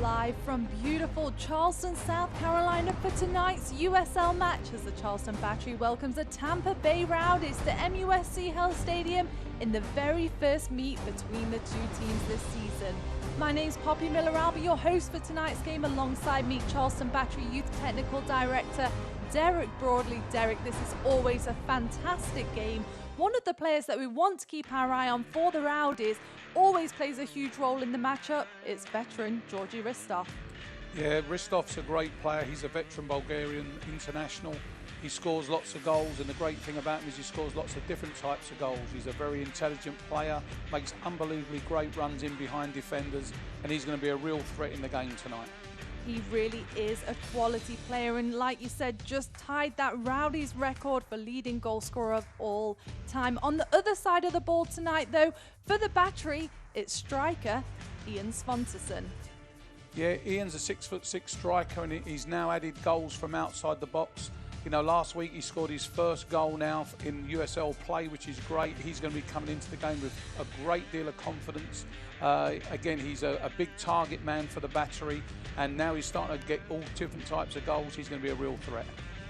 Live from beautiful Charleston, South Carolina for tonight's USL match as the Charleston Battery welcomes the Tampa Bay Rowdies to MUSC Health Stadium in the very first meet between the two teams this season. My name's Poppy Miller. I'll be your host for tonight's game alongside me, Charleston Battery Youth Technical Director Derek Broadley. Derek, this is always a fantastic game. One of the players that we want to keep our eye on for the Rowdies always plays a huge role in the matchup. It's veteran Georgi Ristov. Yeah, Ristov's a great player. He's a veteran Bulgarian international. He scores lots of goals, and the great thing about him is he scores lots of different types of goals. He's a very intelligent player, makes unbelievably great runs in behind defenders, and he's going to be a real threat in the game tonight. He really is a quality player, and like you said, just tied that Rowdies record for leading goal scorer of all time. On the other side of the ball tonight, though, for the Battery, it's striker Ian Svanteson. Yeah, Ian's a 6'6" striker, and he's now added goals from outside the box. You know, last week he scored his first goal now in USL play, which is great. He's going to be coming into the game with a great deal of confidence. Again, he's a big target man for the Battery, and now he's starting to get all different types of goals. He's going to be a real threat.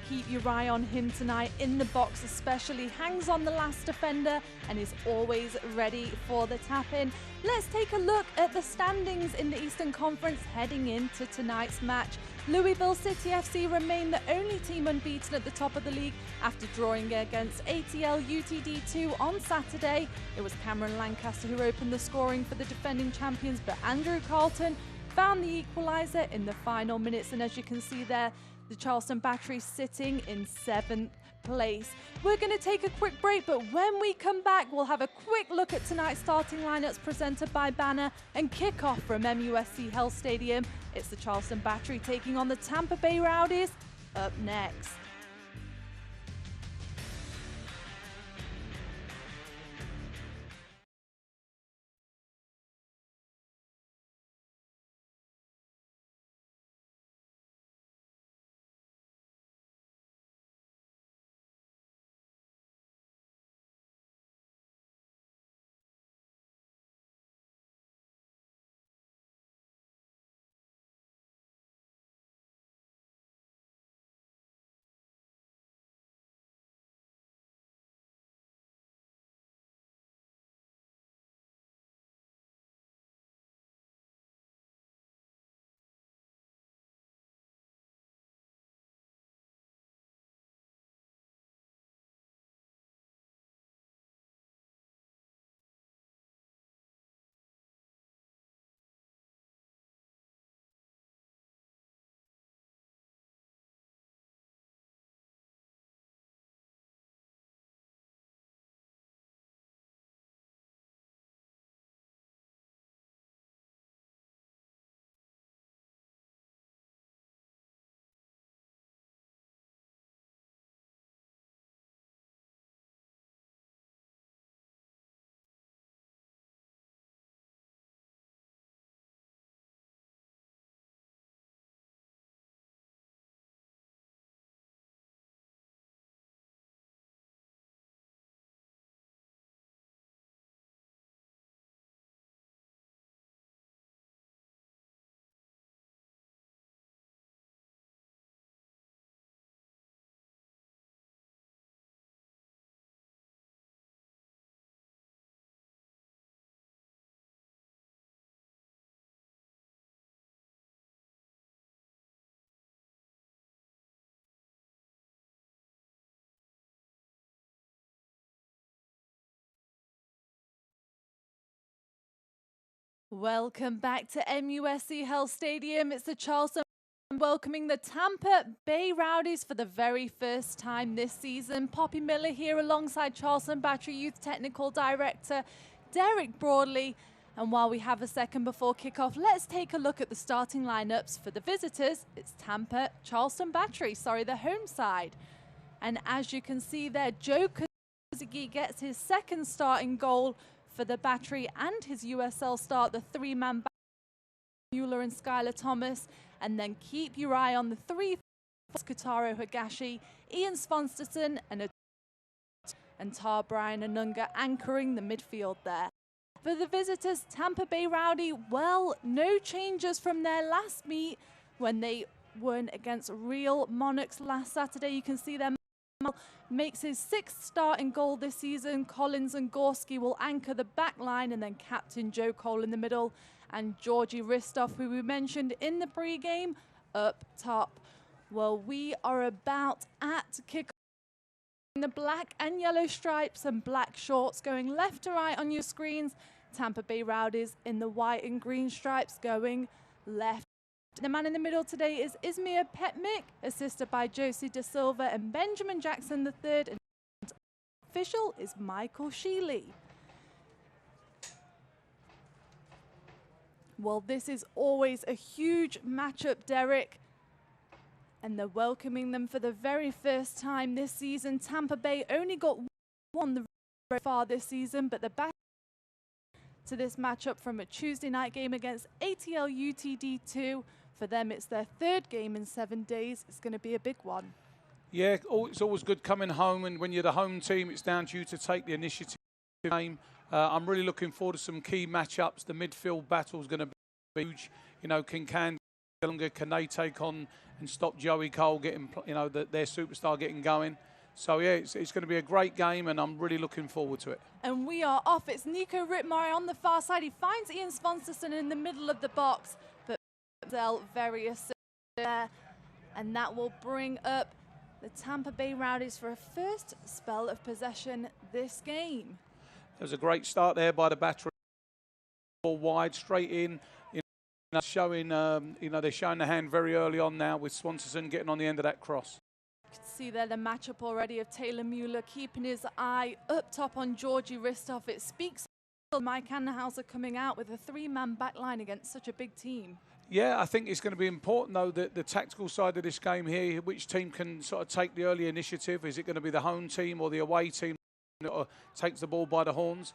Keep your eye on him tonight in the box especially. Hangs on the last defender and is always ready for the tap-in. Let's take a look at the standings in the Eastern Conference heading into tonight's match. Louisville City FC remain the only team unbeaten at the top of the league after drawing against ATL UTD2 on Saturday. It was Cameron Lancaster who opened the scoring for the defending champions, but Andrew Carlton found the equaliser in the final minutes, and as you can see there, the Charleston Battery sitting in 7th place. We're going to take a quick break, but when we come back, we'll have a quick look at tonight's starting lineups presented by Banner and kick off from MUSC Health Stadium. It's the Charleston Battery taking on the Tampa Bay Rowdies up next. Welcome back to MUSC Health Stadium. It's the Charleston welcoming the Tampa Bay Rowdies for the very first time this season. Poppy Miller here alongside Charleston Battery Youth Technical Director Derek Broadley. And while we have a second before kickoff, let's take a look at the starting lineups for the visitors. It's Tampa, Charleston Battery, the home side. And as you can see there, Joe Kazagi gets his second starting goal for the Battery and his USL start, the three-man Mueller and Skylar Thomas. And then keep your eye on the three, Kotaro Higashi, Ian Svanteson, and Tar Brian Anunga anchoring the midfield there. For the visitors, Tampa Bay Rowdy, well, no changes from their last meet when they won against Real Monarchs last Saturday. You can see them makes his 6th start in goal this season. Collins and Gorski will anchor the back line, and then captain Joe Cole in the middle, and Georgi Ristov, who we mentioned in the pre-game, up top. Well, we are about at kick. The black and yellow stripes and black shorts going left to right on your screens. Tampa Bay Rowdies in the white and green stripes going left. The man in the middle today is Izmir Petmik, assisted by Josie De Silva and Benjamin Jackson III. And official is Michael Sheely. Well, this is always a huge matchup, Derek. And they're welcoming them for the very first time this season. Tampa Bay only got one the very far this season, but the back to this matchup from a Tuesday night game against ATL UTD2. For them, it's their 3rd game in 7 days. It's going to be a big one. Yeah, it's always good coming home, and when you're the home team, it's down to you to take the initiative in the game. I'm really looking forward to some key matchups. The midfield battle is going to be huge. You know, can they take on and stop Joey Cole getting, you know, their superstar getting going? So yeah, it's going to be a great game, and I'm really looking forward to it. And we are off. It's Nico Rittmeyer on the far side. He finds Ian Sponsorson in the middle of the box, but very assisted there, and that will bring up the Tampa Bay Rowdies for a first spell of possession this game. There's a great start there by the battery. Ball wide, straight in. Showing, they're showing the hand very early on now with Swanson getting on the end of that cross. You can see there the matchup already of Taylor Mueller keeping his eye up top on Georgi Ristov. It speaks of Mike Annenhauser coming out with a 3-man back line against such a big team. Yeah, I think it's going to be important, though, that the tactical side of this game here, which team can sort of take the early initiative. Is it going to be the home team or the away team that takes the ball by the horns?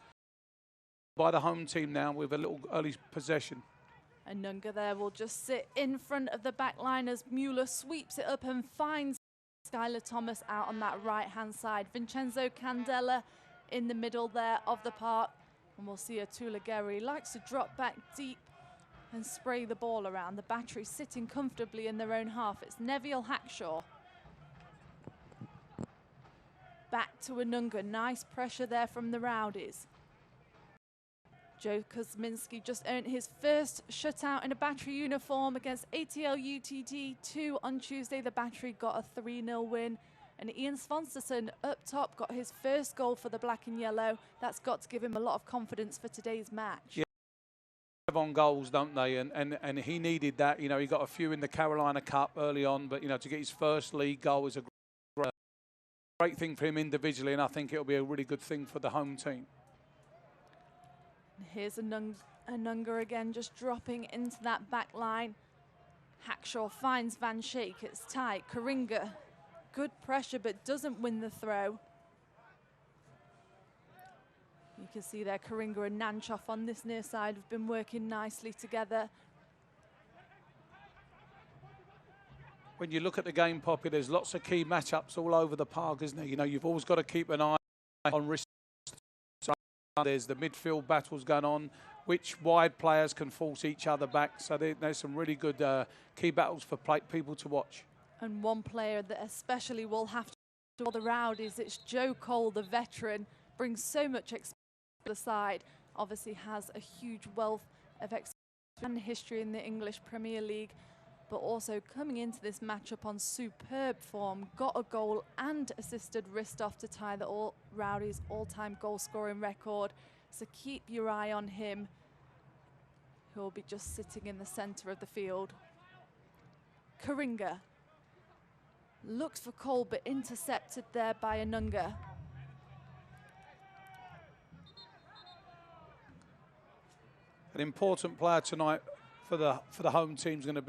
By the home team now with a little early possession. And Nunga there will just sit in front of the back line as Mueller sweeps it up and finds Skylar Thomas out on that right-hand side. Vincenzo Candela in the middle there of the park. And we'll see Atula Gary likes to drop back deep and spray the ball around. The battery sitting comfortably in their own half. It's Neville Hackshaw. Back to Anunga. Nice pressure there from the Rowdies. Joe Kuzminski just earned his first shutout in a battery uniform against ATL UTD2 on Tuesday. The battery got a 3-0 win. And Ian Svansterson up top got his first goal for the black and yellow. That's got to give him a lot of confidence for today's match. Yeah. On goals, don't they? And he needed that. You know, he got a few in the Carolina Cup early on, but, you know, to get his first league goal is a great thing for him individually, and I think it'll be a really good thing for the home team. Here's Anunga again, just dropping into that back line. Hackshaw finds Van Schaik. It's tight. Karinga, good pressure, but doesn't win the throw. You can see there Karinga and Nanchoff on this near side have been working nicely together. When you look at the game, Poppy, there's lots of key matchups all over the park, isn't there? You know, you've always got to keep an eye on risk. There's the midfield battles going on, which wide players can force each other back. So there's some really good key battles for people to watch. And one player that especially will have to do the Rowdies, it's Joe Cole, the veteran, brings so much experience to the side. Obviously has a huge wealth of experience and history in the English Premier League, but also coming into this matchup on superb form, got a goal and assisted Ristov to tie the Rowdies' all-time goal-scoring record. So keep your eye on him, who will be just sitting in the centre of the field. Karinga looks for Cole, but intercepted there by Anunga. An important player tonight for the home team is going to be,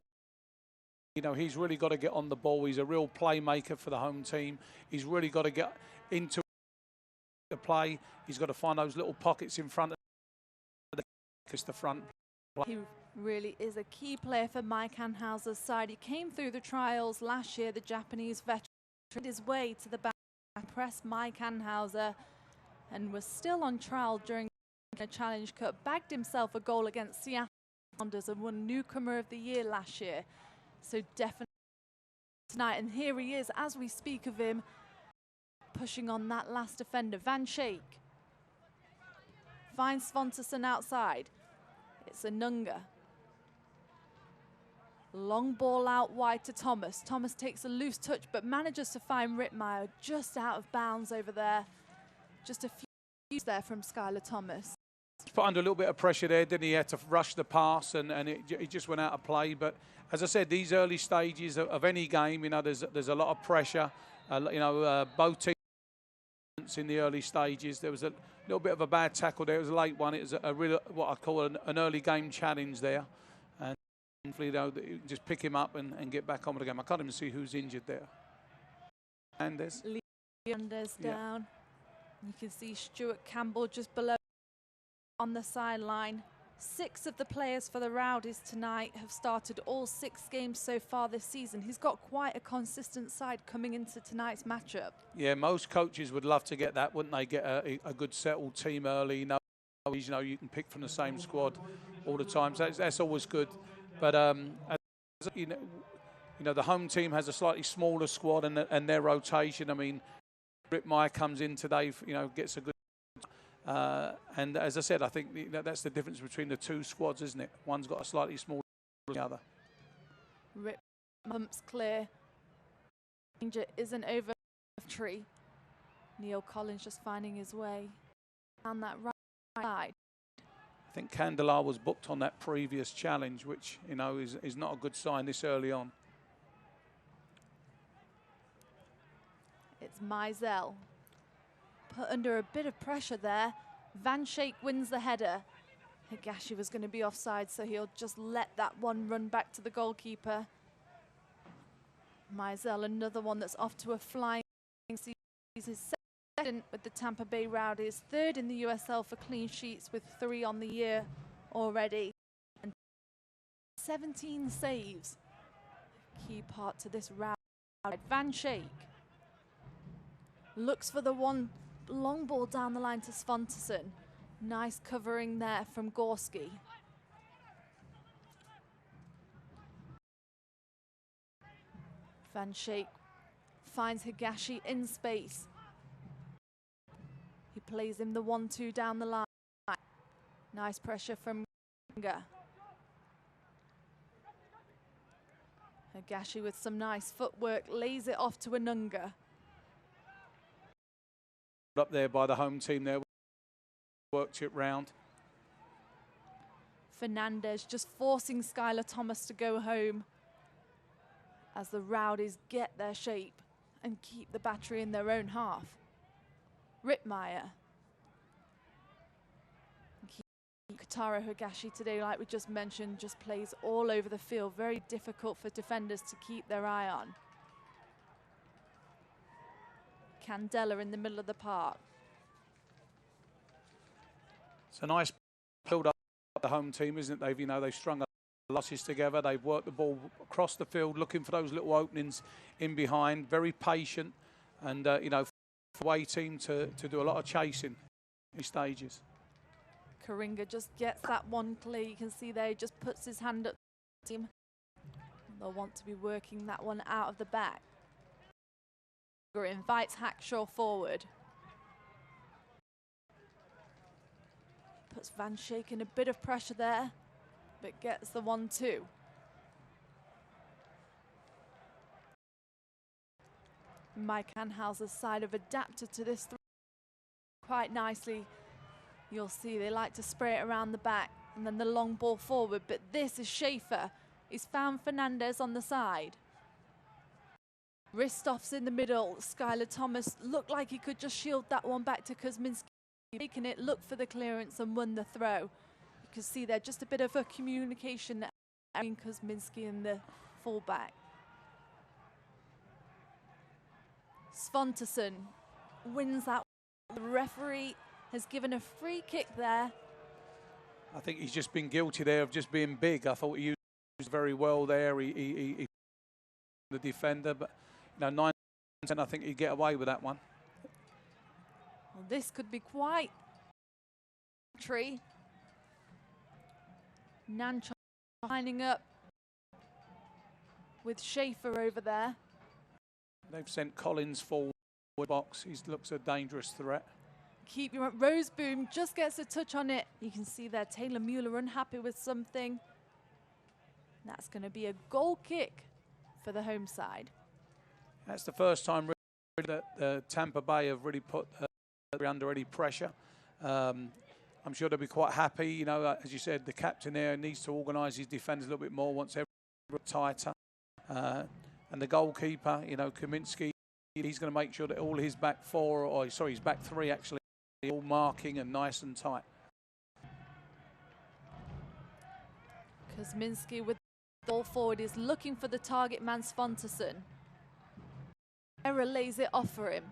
you know, he's really got to get on the ball. He's a real playmaker for the home team. He's really got to get into the play. He's got to find those little pockets in front of the front. He really is a key player for Mike Annenhauser's side. He came through the trials last year, the Japanese veteran, made his way to the back, pressed Mike Annenhauser, and was still on trial during a Challenge Cup, bagged himself a goal against Seattle Sounders and won Newcomer of the Year last year. So definitely tonight, and here he is as we speak of him, pushing on that last defender. Van Schaik finds Svanterson outside. It's Anunga. Long ball out wide to Thomas. Thomas takes a loose touch but manages to find Rittmeyer just out of bounds over there. Just a few there from Skylar Thomas. He's put under a little bit of pressure there, didn't he? He had to rush the pass and it just went out of play. But as I said, these early stages of any game, you know, there's a lot of pressure. Both teams in the early stages. There was a little bit of a bad tackle there. It was a late one. It was a real, what I call an early game challenge there. And hopefully, you just pick him up and get back on with the game. I can't even see who's injured there. Anders down. You can see Stuart Campbell just below on the sideline. 6 of the players for the Rowdies tonight have started all 6 games so far this season. He's got quite a consistent side coming into tonight's matchup. Yeah, most coaches would love to get that, wouldn't they? Get a good settled team early. You know, you can pick from the same squad all the time. So that's always good. But you know, the home team has a slightly smaller squad and their rotation. I mean, Rittmeyer comes in today, you know, gets a good. And as I said, I think that's the difference between the two squads, isn't it? One's got a slightly smaller than the other. Rip pumps clear. Danger isn't over tree. Neil Collins just finding his way down that right side. I think Candelar was booked on that previous challenge, which, you know, is not a good sign this early on. It's Mizell. Put under a bit of pressure there. Van Schaik wins the header. Higashi was going to be offside, so he'll just let that one run back to the goalkeeper. Mizell, another one that's off to a flying season. He's his second with the Tampa Bay Rowdies, 3rd in the USL for clean sheets with 3 on the year already. And 17 saves. Key part to this round. Van Schaik looks for the one long ball down the line to Svanterson. Nice covering there from Gorski. Van Schaik finds Higashi in space. He plays him the 1-2 down the line. Nice pressure from Higashi with some nice footwork, lays it off to Anunga. Up there by the home team there, worked it round. Fernandez just forcing Skylar Thomas to go home as the Rowdies get their shape and keep the battery in their own half. Rittmeyer. Kotaro Higashi today, like we just mentioned, just plays all over the field. Very difficult for defenders to keep their eye on. Candela in the middle of the park. It's a nice build up the home team, isn't it? They've strung losses together. They've worked the ball across the field, looking for those little openings in behind. Very patient, and for the away team to do a lot of chasing in stages. Karinga just gets that one clear. You can see there he just puts his hand up to him. They'll want to be working that one out of the back. Invites Hackshaw forward. Puts Van Schaik in a bit of pressure there, but gets the 1-2. Mike Anhauser's side have adapted to this quite nicely. You'll see they like to spray it around the back and then the long ball forward, but this is Schaefer. He's found Fernandez on the side. Ristoff's in the middle. Skylar Thomas looked like he could just shield that one back to Kuzminski. Making it look for the clearance and won the throw. You can see there just a bit of a communication between Kuzminski and the fullback. Svanterson wins that. The referee has given a free kick there. I think he's just been guilty there of just being big. I thought he used very well there. He the defender, but 9-10, I think he'd get away with that one. Well, this could be quite tree. Nancho lining up with Schaefer over there. They've sent Collins forward box. He looks a dangerous threat. Keep your Roseboom just gets a touch on it. You can see there Taylor Mueller unhappy with something. That's going to be a goal kick for the home side. That's the first time really that Tampa Bay have really put under any pressure. I'm sure they'll be quite happy. You know, as you said, the captain there needs to organise his defenders a little bit more, wants everything tighter. And the goalkeeper, you know, Kaminsky, he's going to make sure that all his back four, or sorry, his back three actually, all marking and nice and tight. Kuzminski with the ball forward is looking for the target man, Svanteson. Error lays it off for him.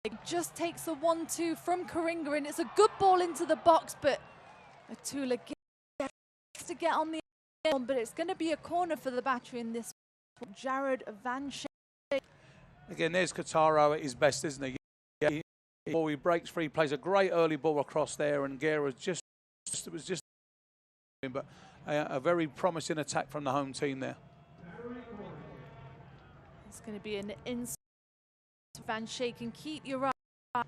It just takes a 1-2 from Karinga, and it's a good ball into the box, but Atula gets to get on the end, but it's going to be a corner for the Battery in this. Jared Van Shea. Again, there's Kataro at his best, isn't he? Yeah, he breaks free, plays a great early ball across there, and Guerra was just but a very promising attack from the home team there. It's going to be an inside. Van Shea can keep your eye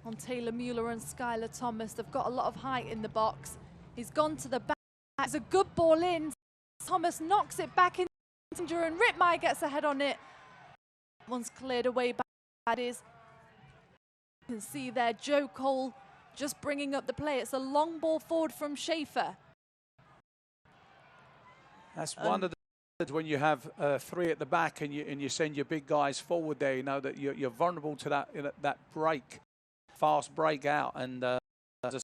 on Taylor Mueller and Skylar Thomas. They've got a lot of height in the box. He's gone to the back. It's a good ball in. Thomas knocks it back in, and Rittmeyer gets a head on it. One's cleared away by that is. You can see there Joe Cole just bringing up the play. It's a long ball forward from Schaefer. That's one of the when you have three at the back and you send your big guys forward there, you know that you're vulnerable to that break, fast break out. And as a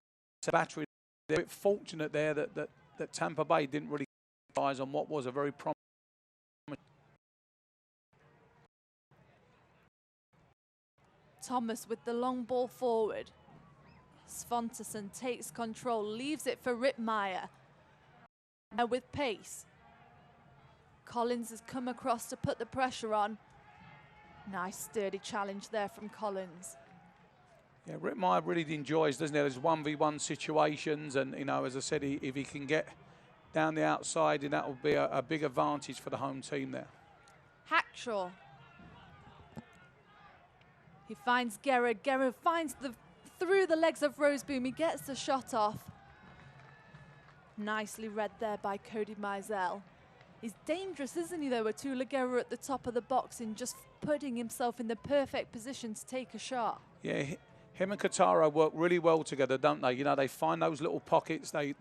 Battery, they're a bit fortunate there that Tampa Bay didn't really capitalize on what was a very promising. Thomas with the long ball forward. Svanteson takes control, leaves it for Rittmeyer. Now with pace. Collins has come across to put the pressure on. Nice sturdy challenge there from Collins. Yeah, Rittmeyer really enjoys, doesn't he? There's 1v1 situations, and you know, as I said, if he can get down the outside, and that will be a big advantage for the home team there. Hackshaw. He finds Guerra. Guerra finds through the legs of Roseboom. He gets the shot off. Nicely read there by Cody Mizell. He's dangerous, isn't he, though, Atula Guerra at the top of the box in just putting himself in the perfect position to take a shot. Yeah, him and Kataro work really well together, don't they? You know, they find those little pockets. They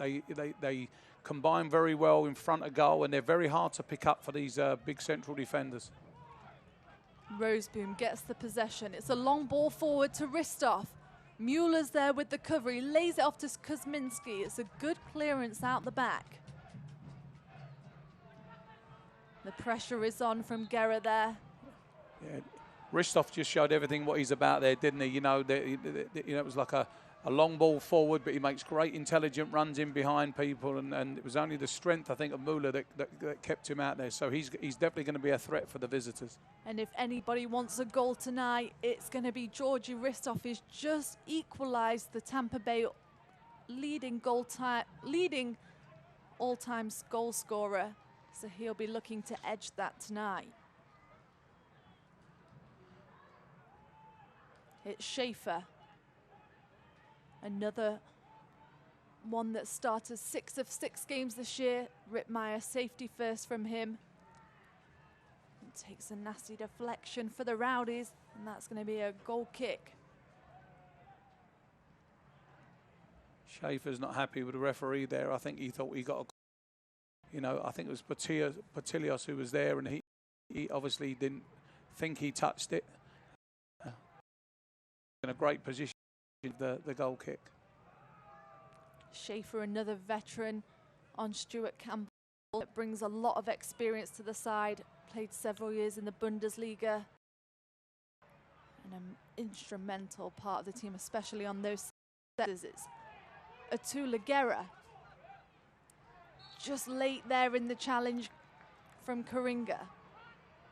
combine very well in front of goal, and they're very hard to pick up for these big central defenders. Roseboom gets the possession. It's a long ball forward to Ristov. Mueller's there with the cover. He lays it off to Kuzminski. It's a good clearance out the back. The pressure is on from Guerra there. Yeah, Ristov just showed everything what he's about there, didn't he? You know, it was like a long ball forward, but he makes great intelligent runs in behind people, and it was only the strength, I think, of Mueller that kept him out there. So he's definitely going to be a threat for the visitors. And if anybody wants a goal tonight, it's going to be Georgi Ristov. He's just equalised the Tampa Bay leading all-time goal scorer. So he'll be looking to edge that tonight. It's Schaefer. Another one that started 6 of 6 games this year. Rittmeyer, safety first from him. It takes a nasty deflection for the Rowdies, and that's going to be a goal kick. Schaefer's not happy with the referee there. I think he thought he got a, you know, I think it was Patilios who was there, and he obviously didn't think he touched it. In a great position, the goal kick. Schaefer, another veteran on Stuart Campbell. That brings a lot of experience to the side. Played several years in the Bundesliga. And an instrumental part of the team, especially on those sets. It's Atula Guerra. Just late there in the challenge from Karinga.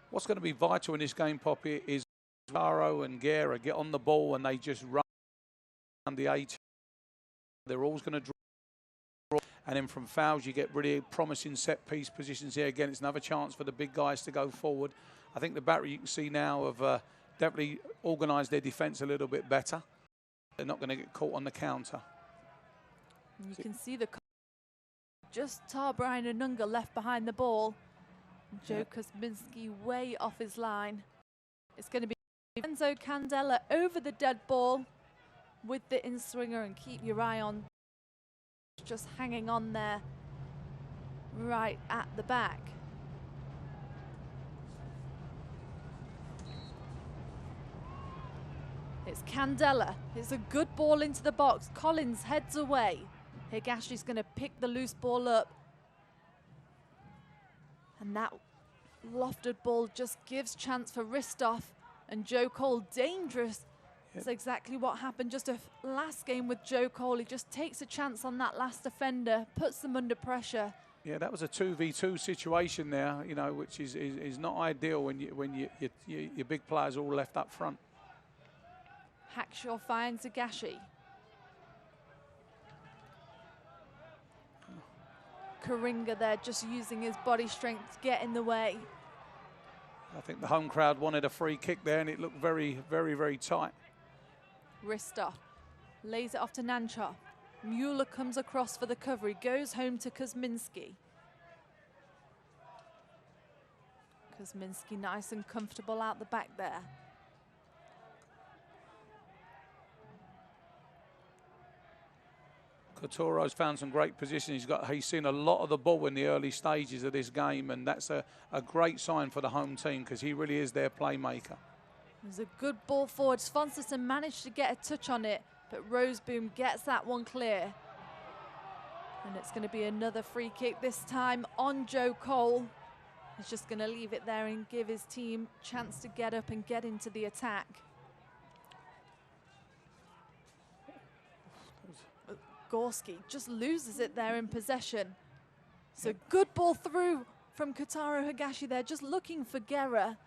What's going to be vital in this game, Poppy, is Taro and Guerra get on the ball and they just run the 8. They're always going to draw. And then from fouls, you get really promising set-piece positions here. Again, it's another chance for the big guys to go forward. I think the Battery, you can see now, have definitely organised their defence a little bit better. They're not going to get caught on the counter. You can see the just Brian Anunga left behind the ball. Joe Kuzminski way off his line. It's going to be Enzo Candela over the dead ball with the in-swinger, and keep your eye on just hanging on there right at the back. It's Candela. It's a good ball into the box. Collins heads away. Higashi's going to pick the loose ball up. And that lofted ball just gives chance for Ristoff and Joe Cole. Dangerous. That's exactly what happened just last game with Joe Cole. He just takes a chance on that last defender, puts them under pressure. Yeah, that was a 2v2 situation there, you know, which is not ideal when your big players are all left up front. Hackshaw finds Higashi. Karinga there just using his body strength to get in the way. I think the home crowd wanted a free kick there, and it looked very, very, very tight. Ristoff lays it off to Nancha. Mueller comes across for the cover. He goes home to Kuzminski. Kuzminski nice and comfortable out the back there. Couturo's found some great positions. He's seen a lot of the ball in the early stages of this game, and that's a great sign for the home team because he really is their playmaker. There's a good ball forward. Svanson managed to get a touch on it, but Roseboom gets that one clear. And it's going to be another free kick, this time on Joe Cole. He's just going to leave it there and give his team a chance to get up and get into the attack. Gorski just loses it there in possession. So good ball through from Kotaro Higashi there, just looking for Guerra.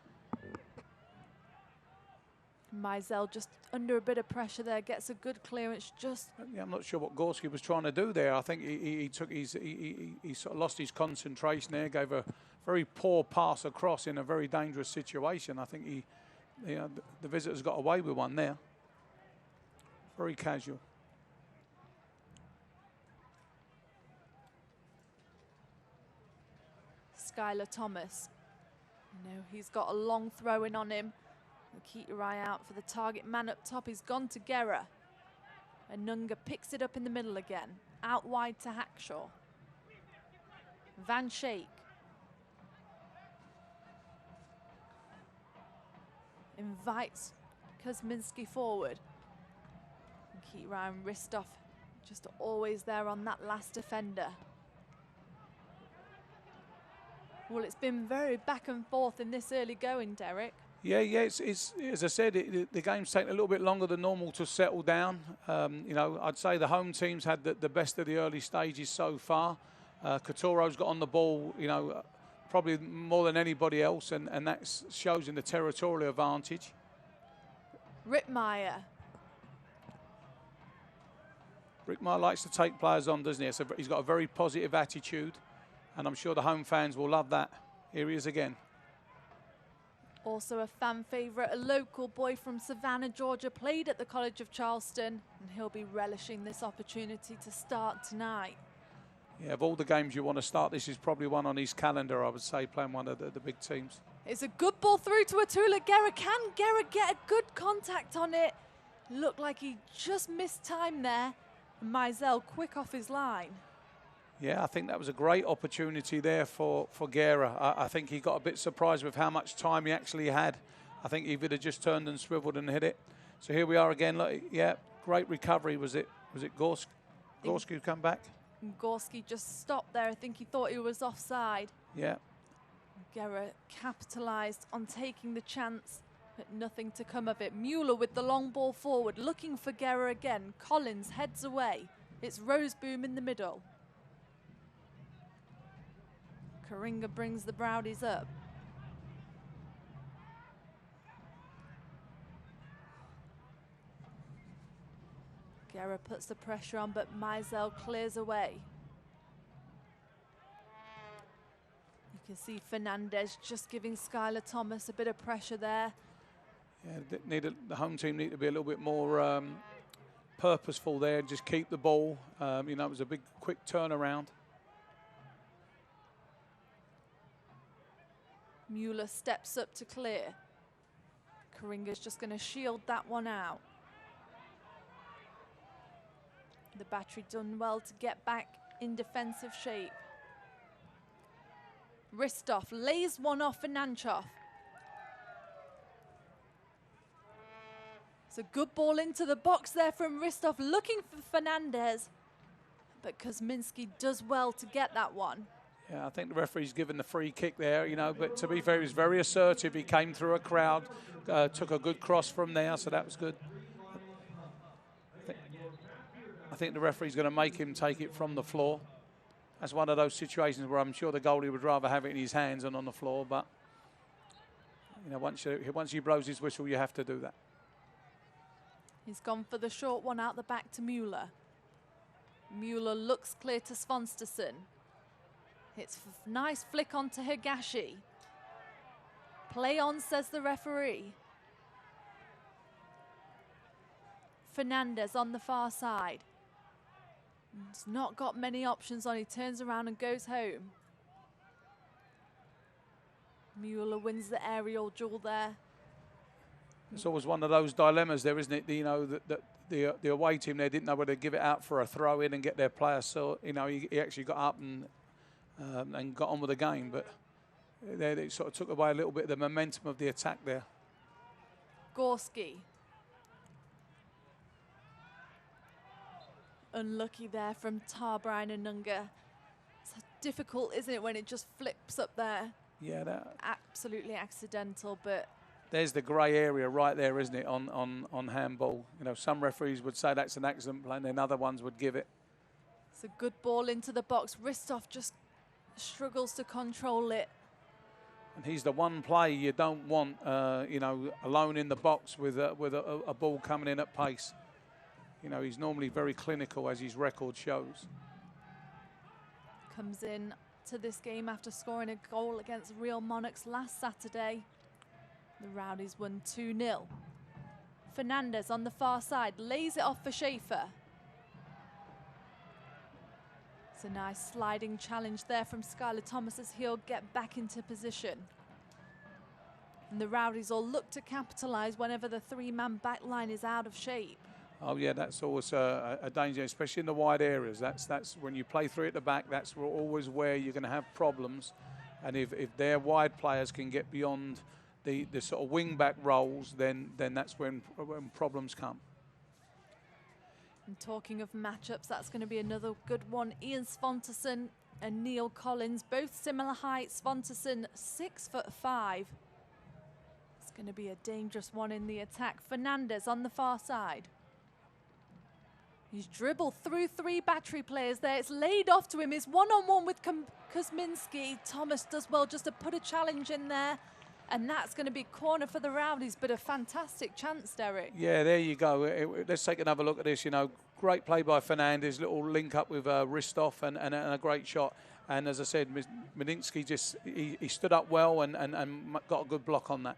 Mizell just under a bit of pressure there, gets a good clearance. Just I'm not sure what Gorski was trying to do there. I think he sort of lost his concentration there, gave a very poor pass across in a very dangerous situation. I think the visitors got away with one there. Very casual. Skylar Thomas. He's got a long throw in on him. Keep your eye out for the target man up top. He's gone to Guerra. Anunga picks it up in the middle again. Out wide to Hackshaw. Van Schaik. Invites Kuzminski forward. Keep your eye on Ristoff. Just always there on that last defender. Well, it's been very back and forth in this early going, Derek. Yeah, it's as I said, the game's taken a little bit longer than normal to settle down. I'd say the home team's had the best of the early stages so far. Couturo's got on the ball, probably more than anybody else, and that shows in the territorial advantage. Rittmeyer. Rittmeyer likes to take players on, doesn't he? So he's got a very positive attitude, and I'm sure the home fans will love that. Here he is again. Also a fan favourite, a local boy from Savannah, Georgia, played at the College of Charleston, and he'll be relishing this opportunity to start tonight. Yeah, of all the games you want to start, this is probably one on his calendar, I would say, playing one of the big teams. It's a good ball through to Atula Guerra. Can Guerra get a good contact on it? Looked like he just missed time there. Mizell quick off his line. Yeah, I think that was a great opportunity there for Guerra. I think he got a bit surprised with how much time he actually had. I think he would have just turned and swiveled and hit it. So here we are again. Look, yeah, great recovery. Was it Gorski who come back? Gorski just stopped there. I think he thought he was offside. Yeah. Guerra capitalised on taking the chance, but nothing to come of it. Mueller with the long ball forward, looking for Guerra again. Collins heads away. It's Roseboom in the middle. Karinga brings the Rowdies up. Guerra puts the pressure on, but Mizell clears away. You can see Fernandez just giving Skylar Thomas a bit of pressure there. Yeah, the home team need to be a little bit more purposeful there, just keep the ball. You know, it was a big, quick turnaround. Mueller steps up to clear. Karinga's just going to shield that one out. The battery done well to get back in defensive shape. Ristov lays one off for Nanchoff. It's a good ball into the box there from Ristov, looking for Fernandez. But Kuzminski does well to get that one. Yeah, I think the referee's given the free kick there, you know, but to be fair, he was very assertive. He came through a crowd, took a good cross from there, so that was good. I think the referee's going to make him take it from the floor. That's one of those situations where I'm sure the goalie would rather have it in his hands than on the floor, but you know, once he blows his whistle, you have to do that. He's gone for the short one out the back to Mueller. Mueller looks clear to Svansterson. It's a nice flick onto Higashi. Play on, says the referee. Fernandez on the far side. He's not got many options on. He turns around and goes home. Mueller wins the aerial duel there. It's always one of those dilemmas there, isn't it? You know, the away team there didn't know whether to give it out for a throw in and get their player. So, you know, he actually got up and got on with the game. But they sort of took away a little bit of the momentum of the attack there. Gorski. Unlucky there from Tarbrian and Nunga. It's difficult, isn't it, when it just flips up there? Yeah, that absolutely accidental, but there's the grey area right there, isn't it, on handball. You know, some referees would say that's an accident play, and then other ones would give it. It's a good ball into the box. Ristov just struggles to control it. And he's the one play you don't want, you know, alone in the box with a ball coming in at pace. You know, he's normally very clinical, as his record shows. Comes in to this game after scoring a goal against Real Monarchs last Saturday. The Rowdies won 2-0. Fernandez on the far side lays it off for Schaefer. It's a nice sliding challenge there from Skylar Thomas as he'll get back into position. And the Rowdies all look to capitalise whenever the three-man back line is out of shape. Oh yeah, that's always a danger, especially in the wide areas. That's when you play through at the back. That's always where you're going to have problems. And if their wide players can get beyond the sort of wing back roles, then that's when problems come. And talking of matchups, that's going to be another good one. Ian Svanterson and Neil Collins, both similar height. Svanterson 6'5". It's going to be a dangerous one in the attack. Fernandez on the far side. He's dribbled through three battery players there. It's laid off to him. He's one-on-one with Kuzminski. Thomas does well just to put a challenge in there. And that's going to be corner for the Rowdies, but a fantastic chance, Derek. Yeah, there you go. Let's take another look at this. You know, great play by Fernandez, little link up with Ristov and a great shot. And as I said, Medinsky just, he stood up well and got a good block on that.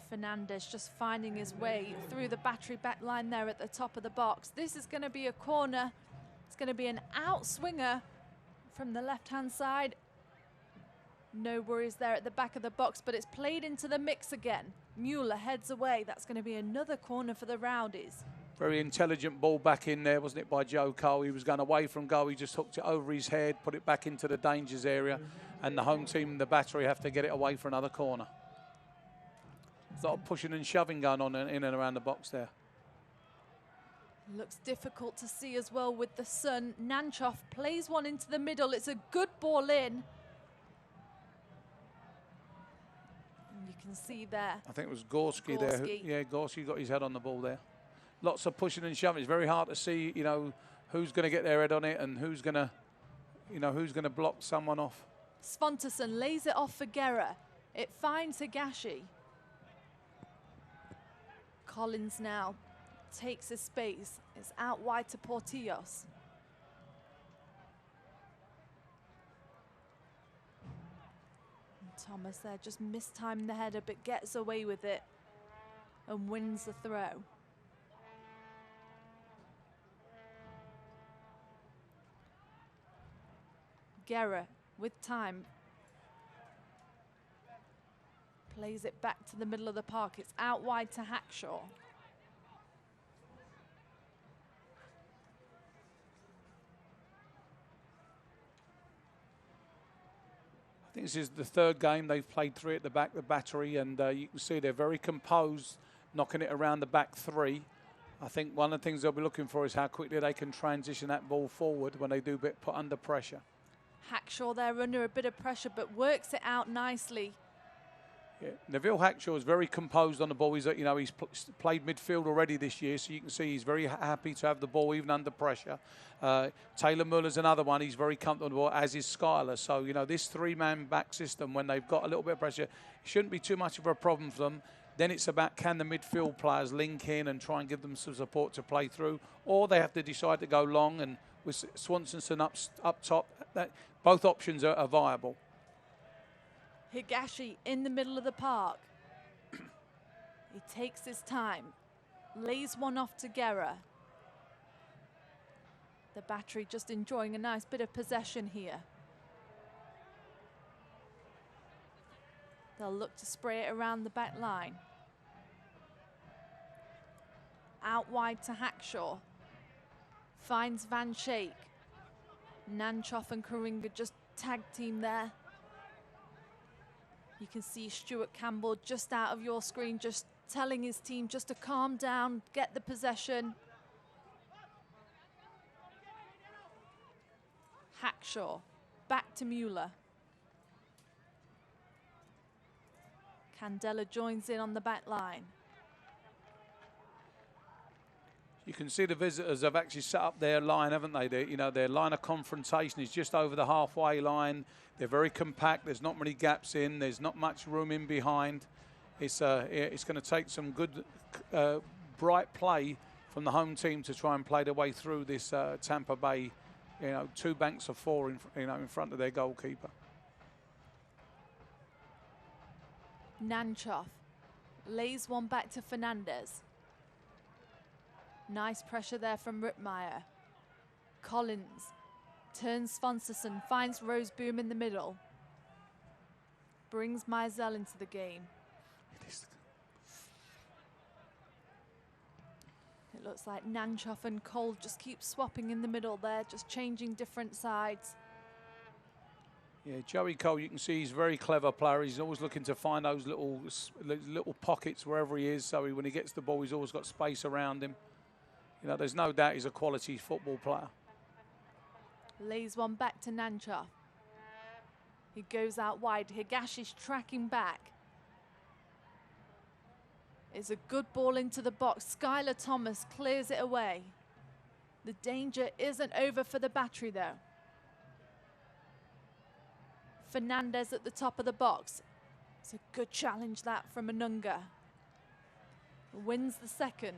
Fernandez just finding his way through the battery back line there at the top of the box. This is going to be a corner. It's going to be an outswinger from the left-hand side. No worries there at the back of the box, but it's played into the mix again. Mueller heads away. That's going to be another corner for the Rowdies. Very intelligent ball back in there, wasn't it, by Joe Cole? He was going away from goal. He just hooked it over his head, put it back into the dangers area, and the home team, the battery, have to get it away for another corner. A lot of pushing and shoving going on in and around the box there. Looks difficult to see as well with the sun. Nanchoff plays one into the middle. It's a good ball in. And you can see there. I think it was Gorski there. Yeah, Gorski got his head on the ball there. Lots of pushing and shoving. It's very hard to see, you know, who's going to get their head on it and who's going to, you know, who's going to block someone off. Svanterson lays it off for Guerra. It finds Higashi. Collins now takes his space. It's out wide to Portillos. And Thomas there just mistimed the header, but gets away with it and wins the throw. Guerra with time. Plays it back to the middle of the park. It's out wide to Hackshaw. I think this is the third game they've played three at the back, the battery, and you can see they're very composed, knocking it around the back three. I think one of the things they'll be looking for is how quickly they can transition that ball forward when they do get put under pressure. Hackshaw there under a bit of pressure, but works it out nicely. Yeah. Neville Hackshaw is very composed on the ball. He's played midfield already this year, so you can see he's very happy to have the ball even under pressure. Taylor Muller's another one. He's very comfortable, as is Schuyler. So, you know, this three-man back system, when they've got a little bit of pressure, it shouldn't be too much of a problem for them. Then it's about, can the midfield players link in and try and give them some support to play through, or they have to decide to go long, and with Swanson up top, both options are viable. Higashi in the middle of the park. He takes his time, lays one off to Guerra. The battery just enjoying a nice bit of possession here. They'll look to spray it around the back line. Out wide to Hackshaw. Finds Van Schaik. Nanchoff and Karinga just tag team there. You can see Stuart Campbell just out of your screen, just telling his team just to calm down, get the possession. Hackshaw, back to Mueller. Candela joins in on the back line. You can see the visitors have actually set up their line, haven't they? Their line of confrontation is just over the halfway line. They're very compact. There's not many gaps in. There's not much room in behind. It's going to take some good, bright play from the home team to try and play their way through this Tampa Bay. Two banks of four in front of their goalkeeper. Nanchoff lays one back to Fernandez. Nice pressure there from Rittmeyer. Collins turns Svanson, finds Roseboom in the middle. Brings Mizell into the game. It looks like Nanchoff and Cole just keep swapping in the middle there, just changing different sides. Yeah, Joey Cole, you can see he's a very clever player. He's always looking to find those little pockets wherever he is, so when he gets the ball, he's always got space around him. There's no doubt he's a quality football player. Lays one back to Nanchoff. He goes out wide. Higashi's tracking back. It's a good ball into the box. Skylar Thomas clears it away. The danger isn't over for the battery, though. Fernandez at the top of the box. It's a good challenge, that, from Anunga. Wins the second.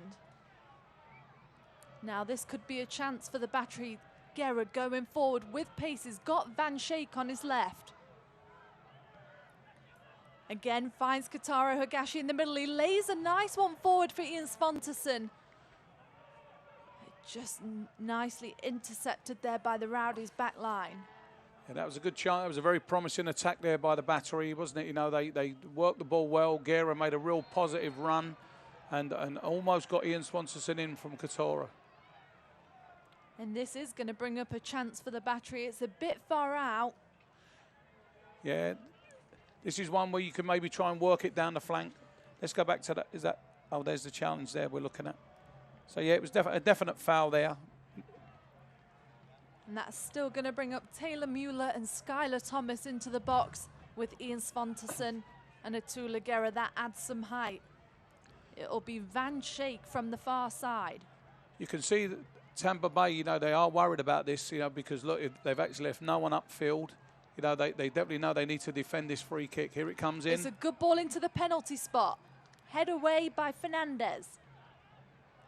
Now this could be a chance for the battery. Guerra going forward with pace. He's got Van Schaik on his left. Again finds Kotaro Higashi in the middle. He lays a nice one forward for Ian Svanson. Just nicely intercepted there by the Rowdies back line. Yeah, that was a good chance. That was a very promising attack there by the battery, wasn't it? They worked the ball well. Guerra made a real positive run and almost got Ian Swanson in from Kotaro. And this is going to bring up a chance for the battery. It's a bit far out. Yeah, this is one where you can maybe try and work it down the flank. Let's go back to that. Is that? Oh, there's the challenge there we're looking at. So, yeah, it was a definite foul there. And that's still going to bring up Taylor Mueller and Skylar Thomas into the box with Ian Svanson and Atula Guerra. That adds some height. It'll be Van Schaik from the far side. You can see that Tampa Bay, they are worried about this, because look, they've actually left no one upfield. They definitely know they need to defend this free kick. Here it comes in. It's a good ball into the penalty spot. Head away by Fernandez.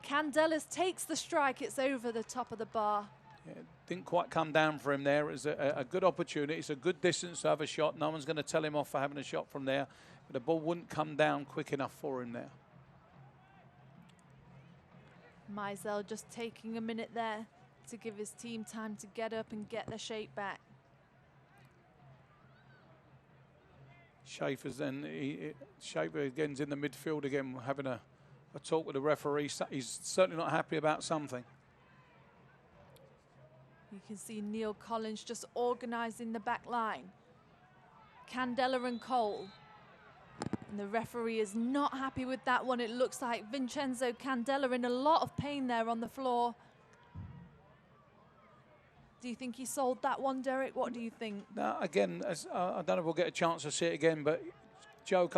Candelas takes the strike. It's over the top of the bar. Yeah, didn't quite come down for him there. It was a good opportunity. It's a good distance to have a shot. No one's going to tell him off for having a shot from there. But the ball wouldn't come down quick enough for him there. Mizell just taking a minute there to give his team time to get up and get the shape back. Schaefer's then, Schaefer again's in the midfield again, having a talk with the referee. He's certainly not happy about something. You can see Neil Collins just organising the back line. Candela and Cole. And the referee is not happy with that one. It looks like Vincenzo Candela in a lot of pain there on the floor. Do you think he sold that one, Derek? What do you think? Now, again, I don't know if we'll get a chance to see it again, but Joe,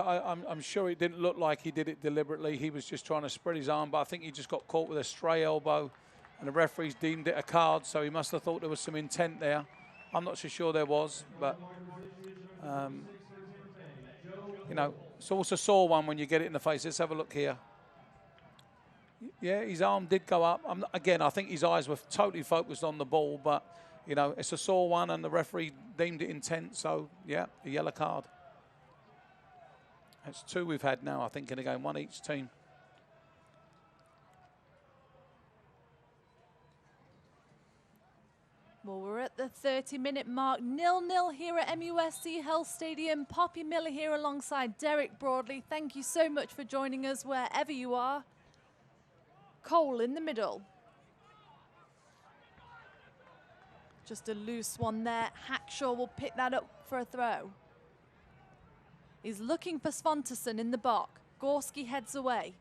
I'm sure it didn't look like he did it deliberately. He was just trying to spread his arm, but I think he just got caught with a stray elbow, and the referees deemed it a card, so he must have thought there was some intent there. I'm not so sure there was, but, you know, it's also a sore one when you get it in the face. Let's have a look here. Yeah, his arm did go up. Again, I think his eyes were totally focused on the ball, but, you know, it's a sore one, and the referee deemed it intent, so, yeah, a yellow card. That's two we've had now, I think, in the game, one each team. Well, we're at the 30-minute mark. 0-0 here at MUSC Health Stadium. Poppy Miller here alongside Derek Broadley. Thank you so much for joining us wherever you are. Cole in the middle. Just a loose one there. Hackshaw will pick that up for a throw. He's looking for Svanteson in the box. Gorski heads away.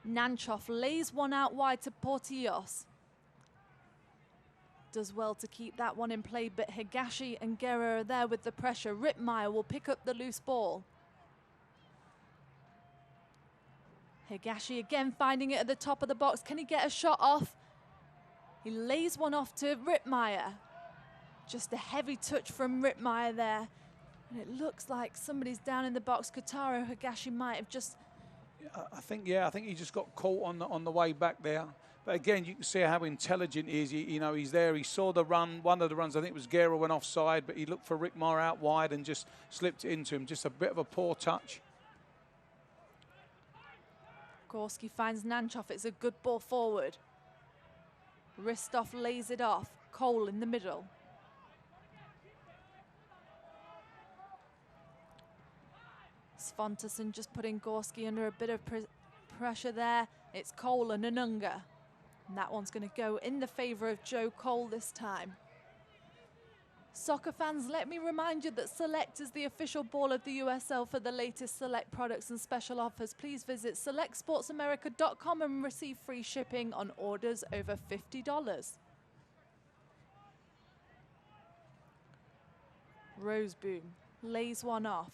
Nanchoff lays one out wide to Portillos. Does well to keep that one in play, but Higashi and Guerra are there with the pressure. Rittmeyer will pick up the loose ball. Higashi again finding it at the top of the box. Can he get a shot off? He lays one off to Rittmeyer. Just a heavy touch from Rittmeyer there. And it looks like somebody's down in the box. Kotaro Higashi might have just... I think he just got caught on the way back there. But again, you can see how intelligent he is. You know, he's there. He saw the run. One of the runs, I think it was Guerra, went offside, but he looked for Rittmeyer out wide and just slipped it into him. Just a bit of a poor touch. Gorski finds Nanchoff. It's a good ball forward. Ristov lays it off. Cole in the middle. Svanteson just putting Gorski under a bit of pressure there. It's Cole and Anunga. And that one's going to go in the favour of Joe Cole this time. Soccer fans, let me remind you that Select is the official ball of the USL. For the latest Select products and special offers, please visit selectsportsamerica.com and receive free shipping on orders over $50. Roseboom lays one off.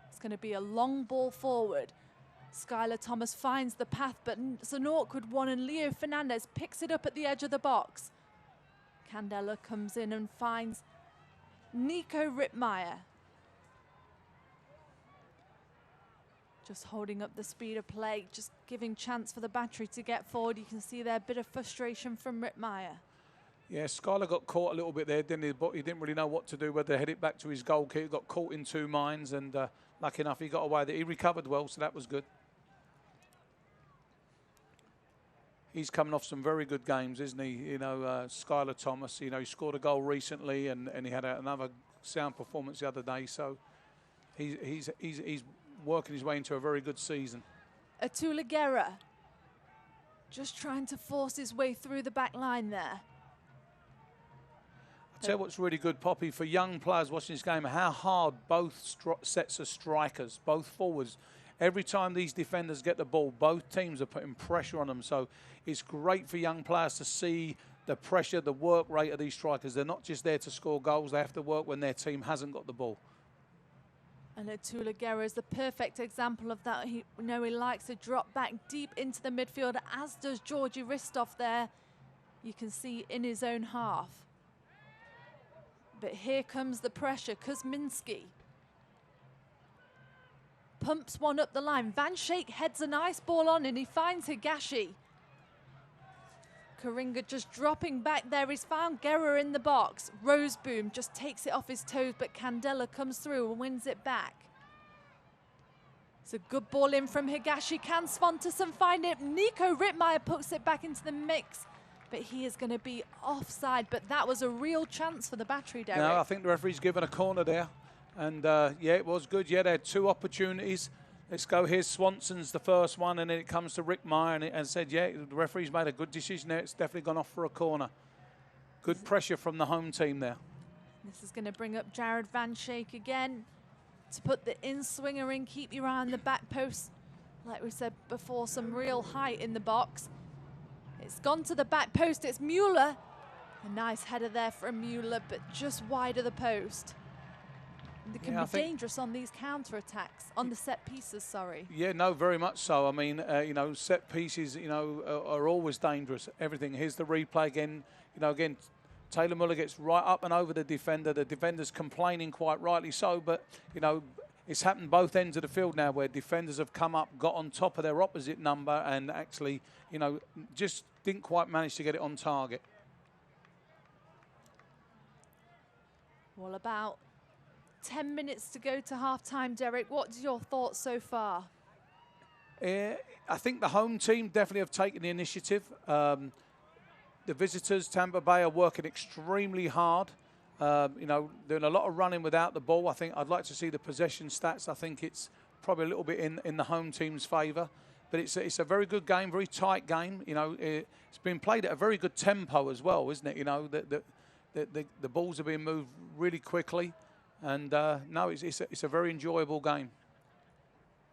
It's going to be a long ball forward. Skylar Thomas finds the path, but it's an awkward one, and Leo Fernandez picks it up at the edge of the box. Candela comes in and finds Nico Rittmeyer. Just holding up the speed of play, just giving chance for the Battery to get forward. You can see there a bit of frustration from Rittmeyer. Yeah, Skylar got caught a little bit there, didn't he? But he didn't really know what to do, whether to head it back to his goal kick. Got caught in two minds, and lucky enough he got away. He recovered well, so that was good. He's coming off some very good games, isn't he? You know, Skylar Thomas, you know, he scored a goal recently, and he had another sound performance the other day. So he's working his way into a very good season. Atula Guerra just trying to force his way through the back line there. I'll tell you what's really good, Poppy, for young players watching this game, how hard both sets of strikers, both forwards, every time these defenders get the ball, both teams are putting pressure on them. So it's great for young players to see the pressure, the work rate of these strikers. They're not just there to score goals. They have to work when their team hasn't got the ball. And Atula Guerra is the perfect example of that. He likes to drop back deep into the midfield, as does Georgi Ristov there. You can see in his own half. But here comes the pressure. Kuzminski pumps one up the line. Van Schaik heads a nice ball on and he finds Higashi. Karinga just dropping back there. He's found Guerra in the box. Roseboom just takes it off his toes, but Candela comes through and wins it back. It's a good ball in from Higashi. Can Svanteson find it? Nico Rittmeyer puts it back into the mix, but he is going to be offside. But that was a real chance for the Battery, Derek. No, I think the referee's given a corner there. And, yeah, it was good. Yeah, they had 2 opportunities. Let's go. Here's Swanson's the first one, and then it comes to Rick Meyer and said, yeah, the referee's made a good decision there. It's definitely gone off for a corner. Good pressure from the home team there. This is going to bring up Jared Van Schaik again to put the in-swinger in. Keep your eye on the back post. Like we said before, some real height in the box. It's gone to the back post. It's Mueller. A nice header there from Mueller, but just wide of the post. They can be dangerous on these counter-attacks, on the set pieces, sorry. Yeah, no, very much so. I mean, you know, set pieces, you know, are always dangerous. Everything. Here's the replay again. You know, again, Taylor Muller gets right up and over the defender. The defender's complaining, quite rightly so, but, you know, it's happened both ends of the field now where defenders have come up, got on top of their opposite number and actually, you know, just didn't quite manage to get it on target. Well, about 10 minutes to go to half-time, Derek. What's your thoughts so far? I think the home team definitely have taken the initiative. The visitors, Tampa Bay, are working extremely hard. You know, doing a lot of running without the ball. I think I'd like to see the possession stats. I think it's probably a little bit in the home team's favour. But it's a very good game, very tight game. You know, it's been played at a very good tempo as well, isn't it? You know, the balls are being moved really quickly. And no, it's a very enjoyable game.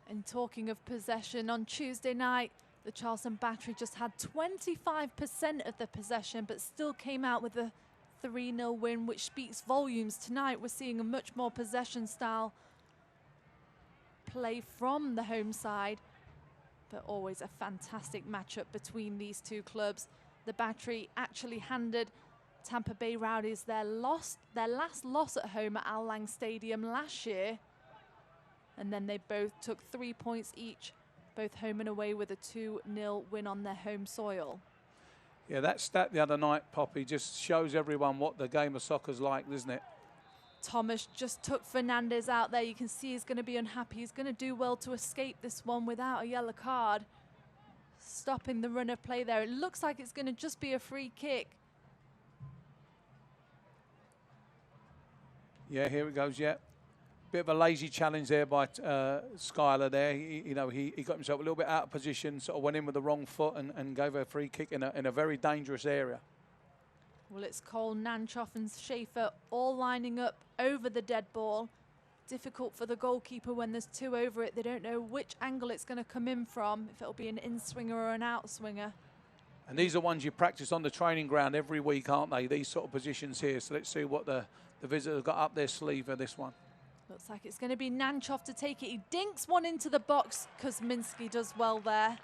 And talking of possession, on Tuesday night, the Charleston Battery just had 25% of the possession, but still came out with a 3-0 win, which speaks volumes. Tonight, we're seeing a much more possession style play from the home side, but always a fantastic matchup between these two clubs. The Battery actually handed Tampa Bay Rowdies their last loss at home at Al Lang Stadium last year, and then they both took 3 points each, both home and away, with a 2-0 win on their home soil. Yeah, that stat the other night, Poppy, just shows everyone what the game of soccer's like, doesn't it? Thomas just took Fernandez out there. You can see he's going to be unhappy. He's going to do well to escape this one without a yellow card. Stopping the run of play there. It looks like it's going to just be a free kick. Yeah, here it goes, yeah. Bit of a lazy challenge there by Skylar there. You know, he got himself a little bit out of position, sort of went in with the wrong foot and gave a free kick in a very dangerous area. Well, it's Cole, Nanchoff and Schaefer all lining up over the dead ball. Difficult for the goalkeeper when there's 2 over it. They don't know which angle it's going to come in from, if it'll be an in-swinger or an out-swinger. And these are ones you practice on the training ground every week, aren't they? These sort of positions here. So let's see what the visitor got up their sleeve for this one. Looks like it's going to be Nanchoff to take it. He dinks one into the box. Kuzminski does well there.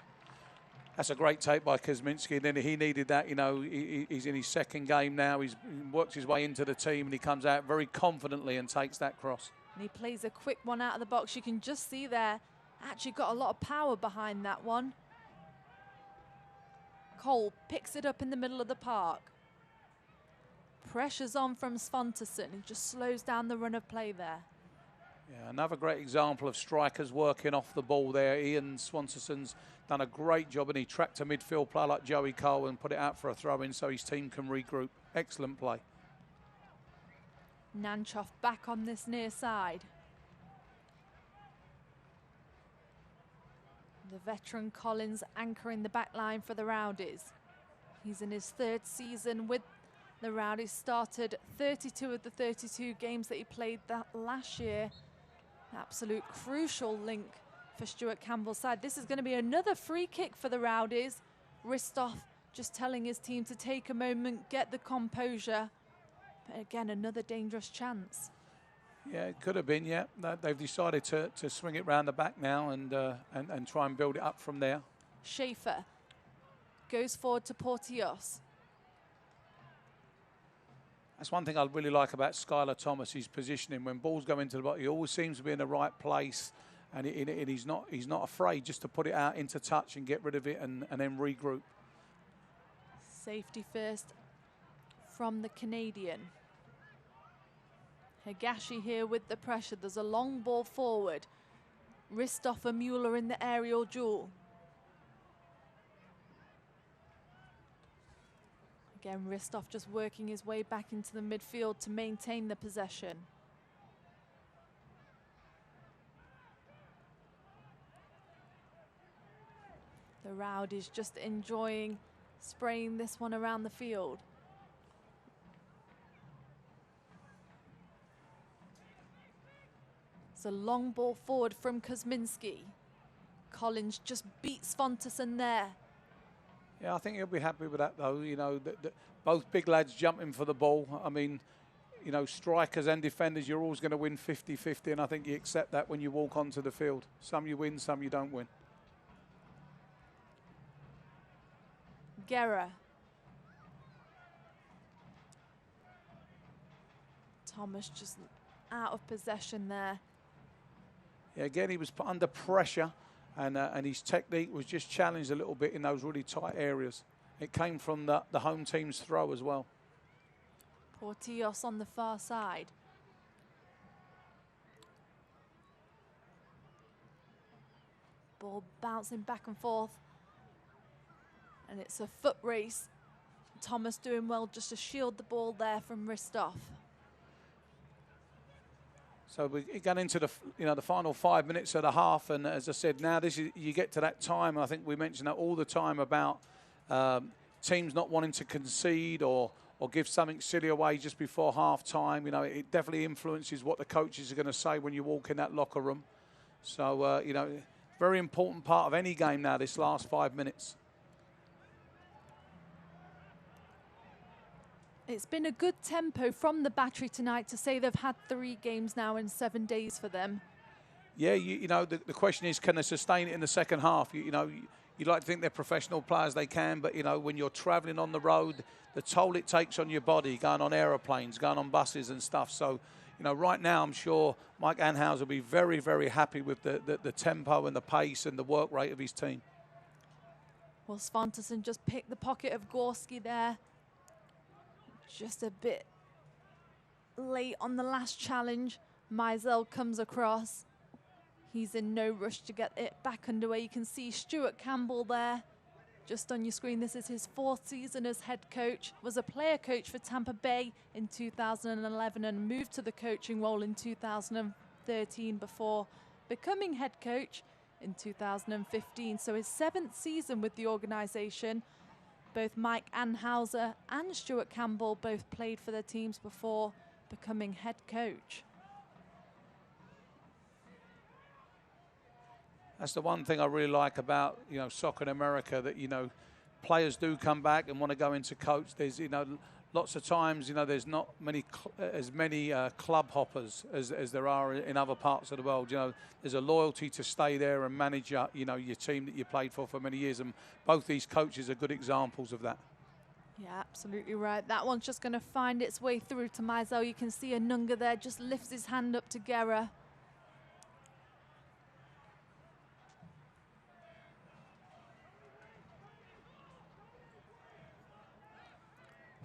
That's a great take by Kuzminski. Then he needed that. You know, he's in his second game now. He's worked his way into the team and he comes out very confidently and takes that cross. And he plays a quick one out of the box. You can just see there, actually got a lot of power behind that one. Cole picks it up in the middle of the park. Pressure's on from Svanteson. He just slows down the run of play there. Yeah, another great example of strikers working off the ball there. Ian Swanteson's done a great job and he tracked a midfield player like Joey Cole and put it out for a throw-in so his team can regroup. Excellent play. Nanchoff back on this near side. The veteran Collins anchoring the back line for the Rowdies. He's in his 3rd season with the Rowdies, started 32 of the 32 games that he played that last year. Absolute crucial link for Stuart Campbell's side. This is going to be another free kick for the Rowdies. Ristov just telling his team to take a moment, get the composure. But again, another dangerous chance. Yeah, it could have been, yeah. They've decided to swing it round the back now and try and build it up from there. Schaefer goes forward to Portillos. That's one thing I really like about Skylar Thomas, his positioning. When balls go into the box, he always seems to be in the right place. and he's not afraid just to put it out into touch and get rid of it and then regroup. Safety first from the Canadian. Higashi here with the pressure. There's a long ball forward. Ristoff and Mueller in the aerial duel. Again, Ristoff just working his way back into the midfield to maintain the possession. The Rowdies just enjoying spraying this one around the field. It's a long ball forward from Kuzminski. Collins just beats Svanteson there. Yeah, I think he'll be happy with that, though. You know, both big lads jumping for the ball. I mean, you know, strikers and defenders, you're always going to win 50-50, and I think you accept that when you walk onto the field. Some you win, some you don't win. Guerra. Thomas just out of possession there. Yeah, again, he was put under pressure, and his technique was just challenged a little bit in those really tight areas. It came from the home team's throw as well. Portillos on the far side. Ball bouncing back and forth. And it's a foot race. Thomas doing well just to shield the ball there from Ristoff. So we got into the final 5 minutes of the half, and as I said, now you get to that time. I think we mentioned that all the time about teams not wanting to concede or give something silly away just before half time. You know, it definitely influences what the coaches are going to say when you walk in that locker room. So you know, very important part of any game now, this last 5 minutes. It's been a good tempo from the Battery tonight to say they've had 3 games now in 7 days for them. Yeah, you know, the question is, can they sustain it in the second half? You know, you'd like to think they're professional players, they can, but, you know, when you're travelling on the road, the toll it takes on your body, going on aeroplanes, going on buses and stuff. So, you know, right now I'm sure Mike Anhauser will be very, very happy with the tempo and the pace and the work rate of his team. Well, Svanteson just picked the pocket of Gorski there. Just a bit late on the last challenge. Mizell comes across. He's in no rush to get it back underway. You can see Stuart Campbell there. Just on your screen, this is his 4th season as head coach. Was a player coach for Tampa Bay in 2011 and moved to the coaching role in 2013 before becoming head coach in 2015. So his 7th season with the organization. Both Mike Anhauser and Stuart Campbell both played for their teams before becoming head coach. That's the one thing I really like about, you know, soccer in America, that, you know, players do come back and want to go into coach. There's, you know, lots of times, you know, there's not as many club hoppers as there are in other parts of the world. You know, there's a loyalty to stay there and manage your team that you played for many years, and both these coaches are good examples of that. Yeah, absolutely right. That one's just going to find its way through to Mizell. You can see Anunga there just lifts his hand up to Guerra.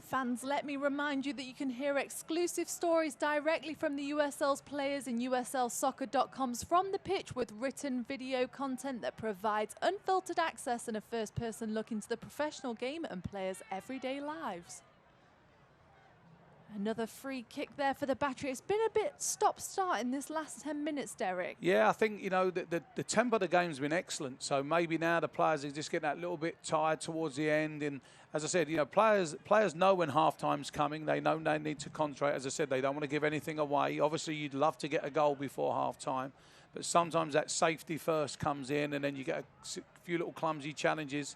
Fans, let me remind you that you can hear exclusive stories directly from the USL's players in USLsoccer.com's From the Pitch, with written video content that provides unfiltered access and a first-person look into the professional game and players' everyday lives. Another free kick there for the Battery. It's been a bit stop-start in this last 10 minutes, Derek. Yeah, I think, you know, the tempo of the game's been excellent. So maybe now the players are just getting that little bit tired towards the end. And as I said, you know, players know when half-time's coming. They know they need to concentrate. As I said, they don't want to give anything away. Obviously, you'd love to get a goal before half-time. But sometimes that safety first comes in, and then you get a few little clumsy challenges.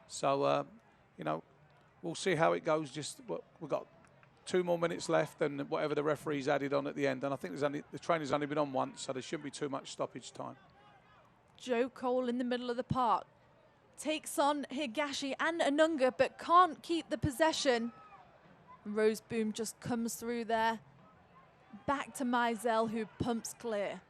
So, you know, we'll see how it goes. We've got 2 more minutes left, and whatever the referee's added on at the end. And I think the trainer's only been on once, so there shouldn't be too much stoppage time. Joe Cole in the middle of the park takes on Higashi and Anunga, but can't keep the possession. Roseboom just comes through there. Back to Mizell, who pumps clear.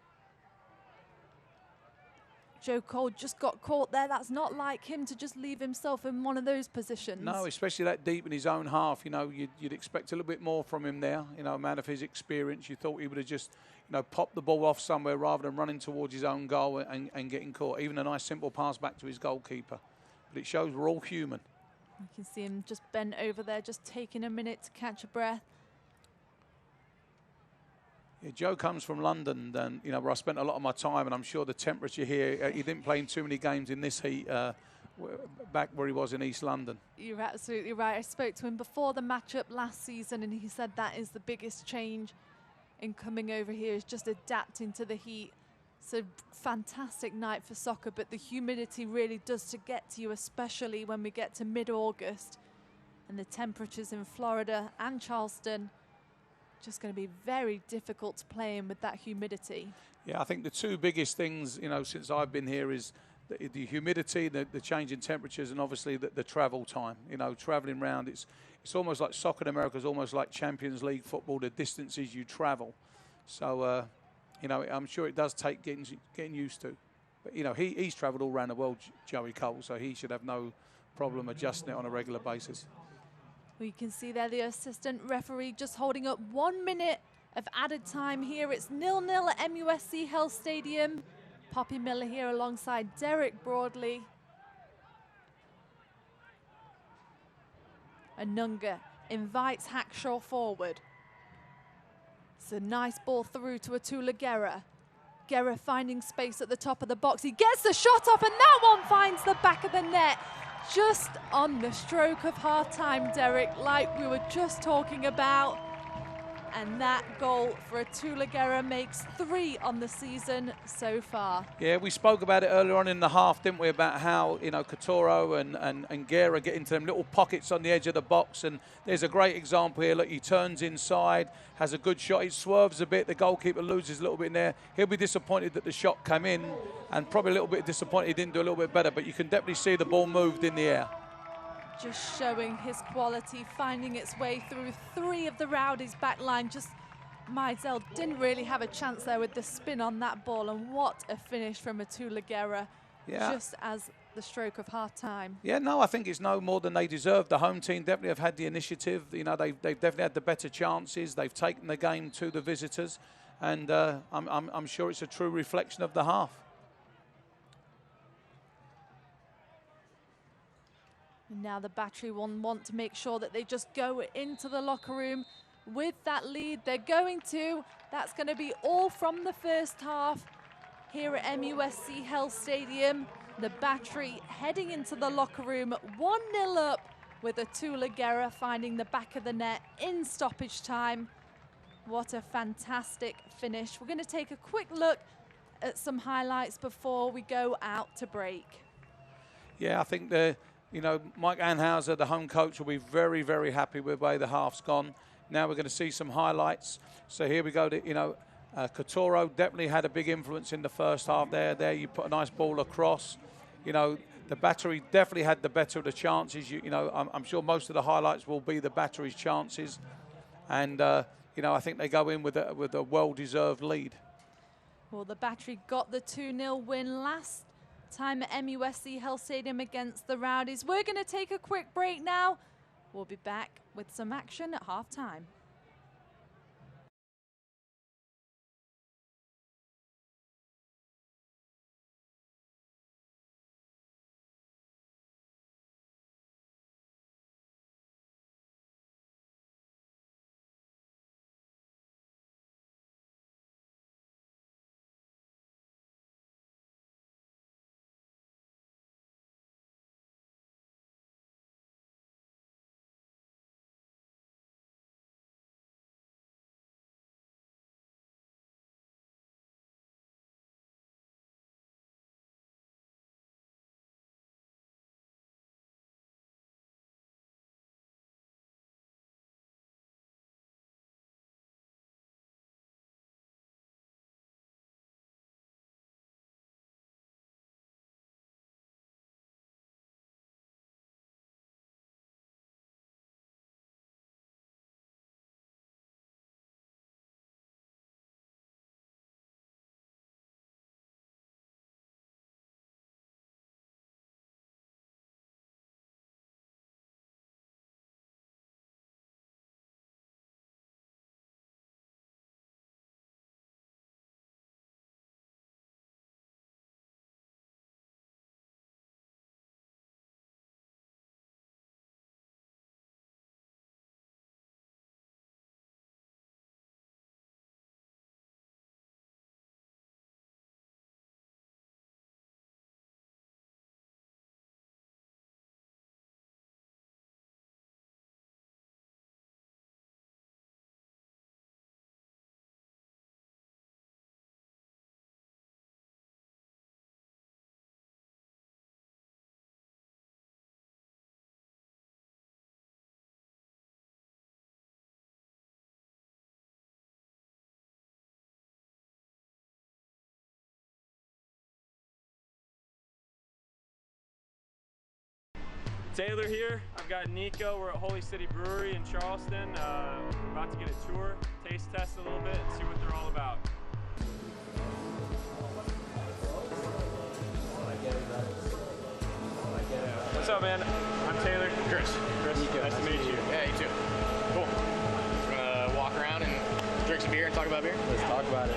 Joe Cole just got caught there. That's not like him to just leave himself in one of those positions. No, especially that deep in his own half. You know, you'd expect a little bit more from him there. You know, a man of his experience. You thought he would have just, you know, popped the ball off somewhere rather than running towards his own goal and getting caught. Even a nice simple pass back to his goalkeeper. But it shows we're all human. You can see him just bent over there, just taking a minute to catch a breath. Yeah, Joe comes from London, and you know, where I spent a lot of my time, and I'm sure the temperature here. He didn't play in too many games in this heat back where he was in East London. You're absolutely right. I spoke to him before the matchup last season, and he said that is the biggest change in coming over here, is just adapting to the heat. It's a fantastic night for soccer, but the humidity really does to get to you, especially when we get to mid-August, and the temperatures in Florida and Charleston. Just going to be very difficult to play in with that humidity. Yeah, I think the two biggest things, you know, since I've been here is the humidity, the change in temperatures, and obviously the travel time. You know, traveling around, it's almost like soccer in America is almost like Champions League football, the distances you travel. So, you know, I'm sure it does take getting used to. But, you know, he's travelled all around the world, Joey Cole, so he should have no problem adjusting it on a regular basis. We can see there the assistant referee just holding up 1 minute of added time here. It's 0-0 at MUSC Health Stadium. Poppy Miller here alongside Derek Broadley. Anunga invites Hackshaw forward. It's a nice ball through to Atula Guerra. Guerra finding space at the top of the box. He gets the shot off, and that one finds the back of the net. Just on the stroke of half-time, Derek, like we were just talking about. And that goal for Atula Guerra makes 3 on the season so far. Yeah, we spoke about it earlier on in the half, didn't we, about how, you know, Couture and Guerra get into them little pockets on the edge of the box. And there's a great example here. Look, he turns inside, has a good shot. He swerves a bit. The goalkeeper loses a little bit in there. He'll be disappointed that the shot came in, and probably a little bit disappointed he didn't do a little bit better. But you can definitely see the ball moved in the air. Just showing his quality, finding its way through 3 of the Rowdies back line. Just Mizell didn't really have a chance there with the spin on that ball, and what a finish from Atula Guerra, just as the stroke of half-time. Yeah, no, I think it's no more than they deserve. The home team definitely have had the initiative. You know, they've definitely had the better chances. They've taken the game to the visitors, and I'm sure it's a true reflection of the half. Now the Battery want to make sure that they just go into the locker room with that lead. They're going to. That's going to be all from the first half here at MUSC Health Stadium. The Battery heading into the locker room 1-0 up, with Atula Guerra finding the back of the net in stoppage time. What a fantastic finish. We're going to take a quick look at some highlights before we go out to break. Yeah, I think you know, Mike Anhauser, the home coach, will be very, very happy with the way the half's gone. Now we're going to see some highlights. So here we go. You know, Couture definitely had a big influence in the first half there. There you put a nice ball across. You know, the Battery definitely had the better of the chances. You know, I'm sure most of the highlights will be the Battery's chances. And, you know, I think they go in with a well-deserved lead. Well, the Battery got the 2-0 win last time at MUSC Health Stadium against the Rowdies. We're going to take a quick break now. We'll be back with some action at half-time. Taylor here. I've got Nico. We're at Holy City Brewery in Charleston. About to get a tour, taste test a little bit, and see what they're all about. What's up, man? I'm Taylor. Chris. Nico. Nice to meet you. Yeah, you too. Cool. We're gonna walk around and drink some beer and talk about beer. Let's talk about it.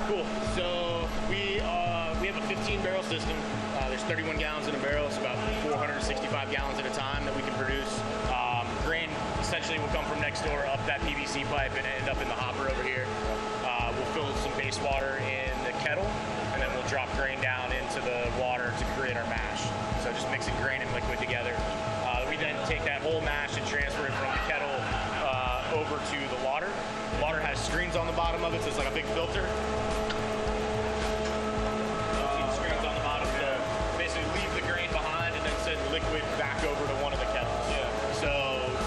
Cool. So we have a 15-barrel system. There's 31 gallons in a barrel. It's about 465 gallons at a time that we can produce. Grain essentially will come from next door up that PVC pipe and end up in the hopper over here. We'll fill some base water in the kettle, and then we'll drop grain down into the water to create our mash. So just mixing grain and liquid together. We then take that whole mash and transfer it from the kettle over to the water. The water has screens on the bottom of it, so it's like a big filter. Screens on the bottom to basically leave the grain behind and then send liquid back over to one of the kettles. Yeah. So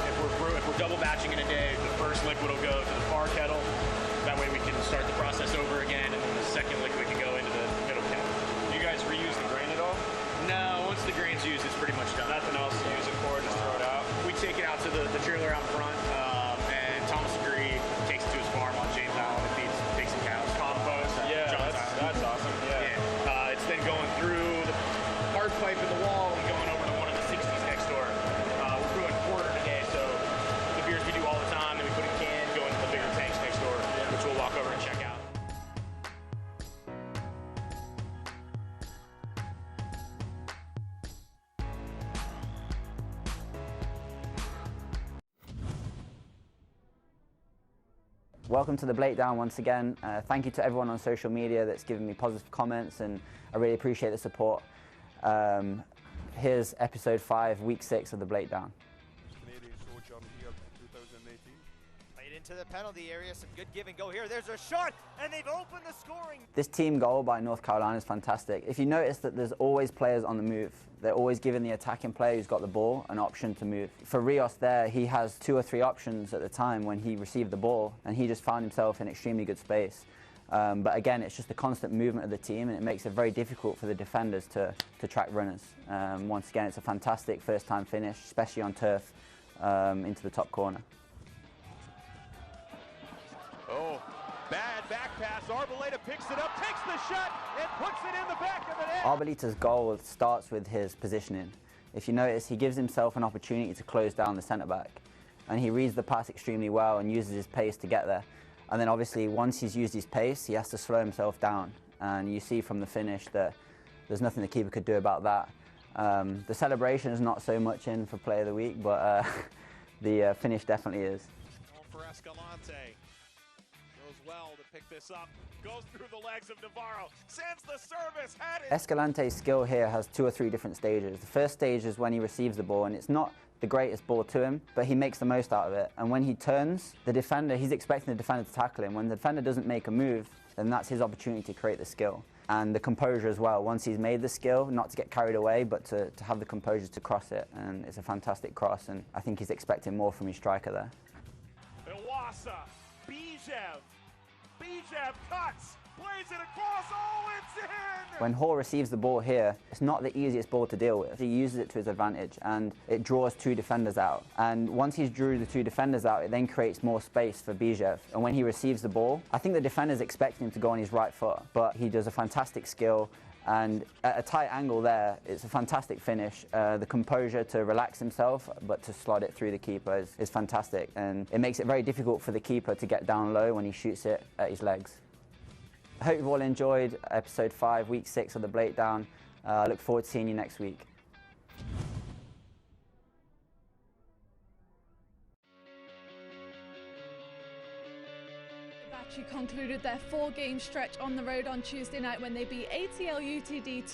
if we're double batching in a day, the first liquid will go to the far kettle. That way we can start the process over again, and then the second liquid can go into the middle kettle. Do you guys reuse the grain at all? No, once the grain's used, it's pretty much done. Nothing else to use it for, just throw it out? We take it out to the trailer out front, and Thomas Agree takes it to his farm on James Island and takes some cows. Compost? Yeah, that's awesome. Yeah. It's then going through the hard pipe in the wall and going over to one of the 60s next door. We're brewing porter today, so the beers we do all the time that we put in cans go into the bigger tanks next door, which we'll walk over and check out. Welcome to the Breakdown once again. Thank you to everyone on social media that's given me positive comments, and I really appreciate the support. Here's episode 5, week 6 of the Breakdown. Canadian Sojourn here in 2018. Played into the penalty area, some good give and go here. There's a shot, and they've opened the scoring. This team goal by North Carolina is fantastic. If you notice that there's always players on the move, they're always giving the attacking player who's got the ball an option to move. For Rios there, he has 2 or 3 options at the time when he received the ball, and he just found himself in extremely good space. But again, it's just the constant movement of the team, and it makes it very difficult for the defenders to track runners. Once again, it's a fantastic first-time finish, especially on turf, into the top corner. Oh, bad back pass. Arboleda picks it up, takes the shot, and puts it in the back of the net. Arboleta's goal starts with his positioning. If you notice, he gives himself an opportunity to close down the centre-back, and he reads the pass extremely well and uses his pace to get there. And then obviously, once he's used his pace, he has to slow himself down. And you see from the finish that there's nothing the keeper could do about that. The celebration is not so much in for Player of the Week, but the finish definitely is. For Escalante. Goes well to pick this up. Goes through the legs of Navarro. Sends the service. Had it. Escalante's skill here has 2 or 3 different stages. The first stage is when he receives the ball, and it's not the greatest ball to him, but he makes the most out of it. And when he turns, the defender, he's expecting the defender to tackle him. When the defender doesn't make a move, then that's his opportunity to create the skill. And the composure as well. Once he's made the skill, not to get carried away, but to have the composure to cross it. And it's a fantastic cross, and I think he's expecting more from his striker there. Iwasa. Bijev cuts. Plays it across. Oh, it's in! When Hall receives the ball here, it's not the easiest ball to deal with. He uses it to his advantage, and it draws 2 defenders out. And once he's drew the 2 defenders out, it then creates more space for Bijev. And when he receives the ball, I think the defender's expecting him to go on his right foot, but he does a fantastic skill. And at a tight angle there, it's a fantastic finish. The composure to relax himself, but to slot it through the keeper is fantastic. And it makes it very difficult for the keeper to get down low when he shoots it at his legs. I hope you've all enjoyed episode 5, week 6 of the Breakdown. I look forward to seeing you next week. Battery concluded their 4-game stretch on the road on Tuesday night when they beat ATL UTD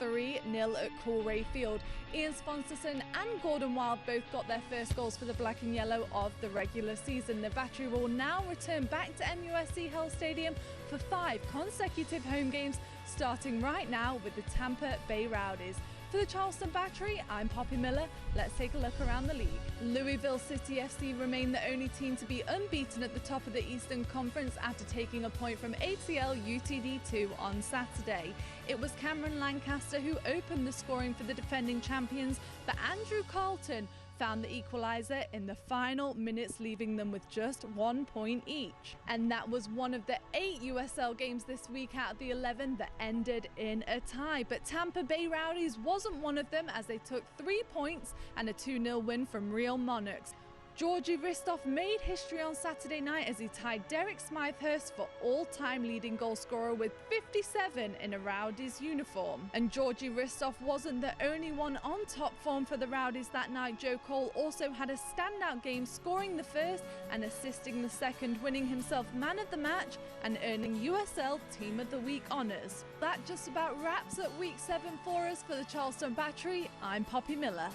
3-0 at Coolray Field. Ian Sponsorson and Gordon Wild both got their first goals for the black and yellow of the regular season. The Battery will now return back to MUSC Health Stadium for 5 consecutive home games, starting right now with the Tampa Bay Rowdies. For the Charleston Battery, I'm Poppy Miller. Let's take a look around the league. Louisville City FC remain the only team to be unbeaten at the top of the Eastern Conference after taking a point from ATL UTD2 on Saturday. It was Cameron Lancaster who opened the scoring for the defending champions, but Andrew Carlton found the equaliser in the final minutes, leaving them with just 1 point each. And that was one of the 8 USL games this week out of the 11 that ended in a tie. But Tampa Bay Rowdies wasn't one of them, as they took 3 points and a 2-0 win from Real Monarchs. Georgi Ristov made history on Saturday night as he tied Derek Smythurst for all-time leading goal scorer with 57 in a Rowdies uniform. And Georgi Ristov wasn't the only one on top form for the Rowdies that night. Joe Cole also had a standout game, scoring the first and assisting the second, winning himself man of the match and earning USL Team of the Week honours. That just about wraps up Week 7 for us. For the Charleston Battery, I'm Poppy Miller.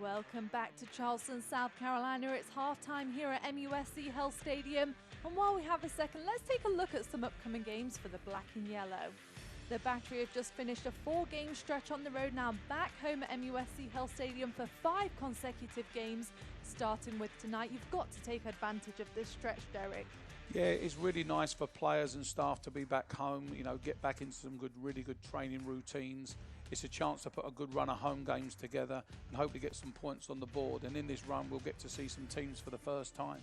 Welcome back to Charleston, South Carolina. It's halftime here at MUSC Health Stadium. And while we have a second, let's take a look at some upcoming games for the black and yellow. The Battery have just finished a 4-game stretch on the road, now back home at MUSC Health Stadium for 5 consecutive games. Starting with tonight, you've got to take advantage of this stretch, Derek. Yeah, it's really nice for players and staff to be back home, you know, get back into some really good training routines. It's a chance to put a good run of home games together and hopefully get some points on the board. And in this run, we'll get to see some teams for the first time.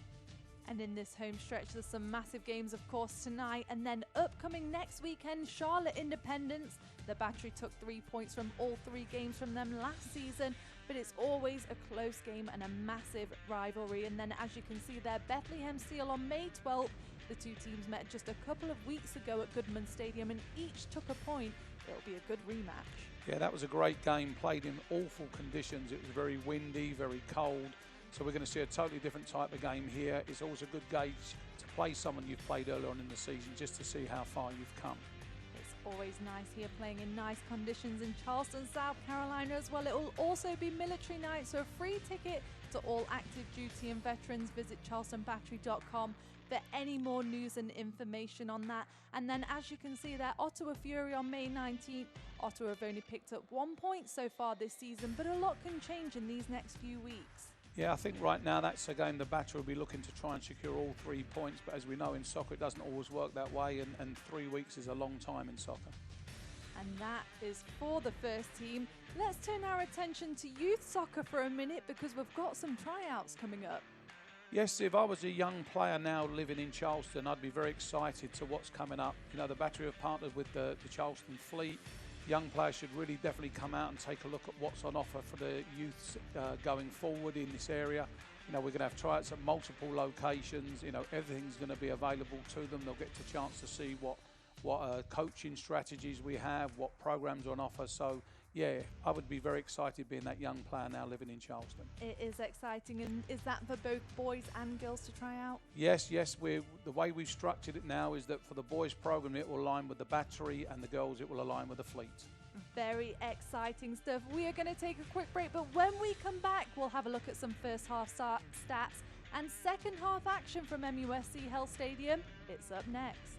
And in this home stretch, there's some massive games, of course, tonight. And then upcoming next weekend, Charlotte Independence. The Battery took 3 points from all 3 games from them last season. But it's always a close game and a massive rivalry. And then, as you can see there, Bethlehem Steel on May 12th. The two teams met just a couple of weeks ago at Goodman Stadium and each took a point. It'll be a good rematch. Yeah, that was a great game, played in awful conditions. It was very windy, very cold. So we're going to see a totally different type of game here. It's always a good gauge to play someone you've played earlier on in the season, just to see how far you've come. It's always nice here playing in nice conditions in Charleston, South Carolina as well. It will also be military night, so a free ticket to all active duty and veterans. Visit charlestonbattery.com for any more news and information on that. And then, as you can see there, Ottawa Fury on May 19th. Ottawa have only picked up 1 point so far this season, but a lot can change in these next few weeks. Yeah, I think right now that's a game the Battery will be looking to try and secure all 3 points, but as we know in soccer it doesn't always work that way, and 3 weeks is a long time in soccer. And that is for the first team. Let's turn our attention to youth soccer for a minute, because we've got some tryouts coming up. Yes, if I was a young player now living in Charleston, I'd be very excited to what's coming up. You know, the Battery have partnered with the Charleston Fleet. Young players should really definitely come out and take a look at what's on offer for the youth going forward in this area. You know, we're going to have tryouts at multiple locations. You know, everything's going to be available to them. They'll get a chance to see what coaching strategies we have, what programs are on offer. So, yeah, I would be very excited being that young player now living in Charleston. It is exciting. And is that for both boys and girls to try out? Yes. The way we've structured it now is that for the boys program, it will align with the Battery, and the girls, it will align with the Fleet. Very exciting stuff. We are going to take a quick break, but when we come back, we'll have a look at some first half stats and second half action from MUSC Health Stadium. It's up next.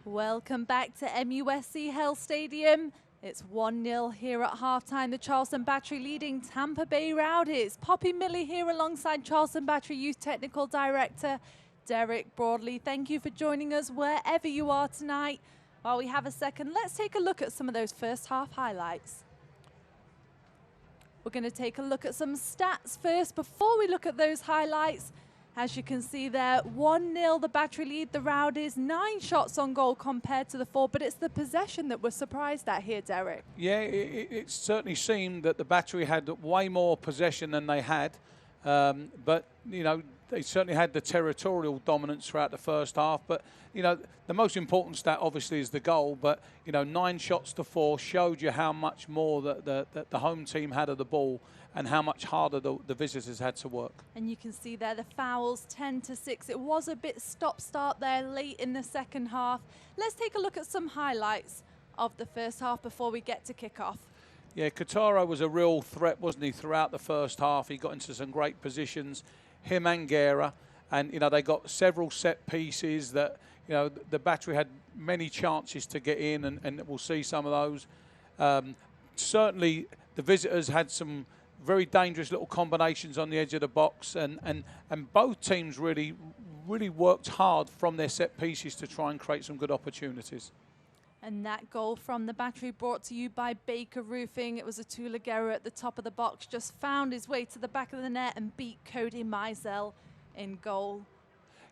Welcome back to MUSC Health Stadium. It's 1-0 here at halftime. The Charleston Battery leading Tampa Bay Rowdies. Poppy Millie here alongside Charleston Battery Youth Technical Director Derek Broadley. Thank you for joining us wherever you are tonight. While we have a second, let's take a look at some of those first half highlights. We're going to take a look at some stats first before we look at those highlights. As you can see there, 1-0 the Battery lead the Rowdies, 9 shots on goal compared to the 4, but it's the possession that we're surprised at here, Derek. Yeah, it certainly seemed that the Battery had way more possession than they had, but, you know, they certainly had the territorial dominance throughout the first half. But, you know, the most important stat obviously is the goal, but, you know, 9 shots to 4 showed you how much more the home team had of the ball and how much harder the visitors had to work. And you can see there the fouls, 10-6. It was a bit stop-start there late in the second half. Let's take a look at some highlights of the first half before we get to kick-off. Yeah, Kataro was a real threat, wasn't he, throughout the first half. He got into some great positions, him and Guerra. And, you know, they got several set pieces that, you know, the Battery had many chances to get in, and we'll see some of those. Certainly, the visitors had some very dangerous little combinations on the edge of the box, and both teams really worked hard from their set pieces to try and create some good opportunities. And that goal from the Battery brought to you by Baker Roofing. It was a Guerra at the top of the box, just found his way to the back of the net and beat Cody Mizell in goal.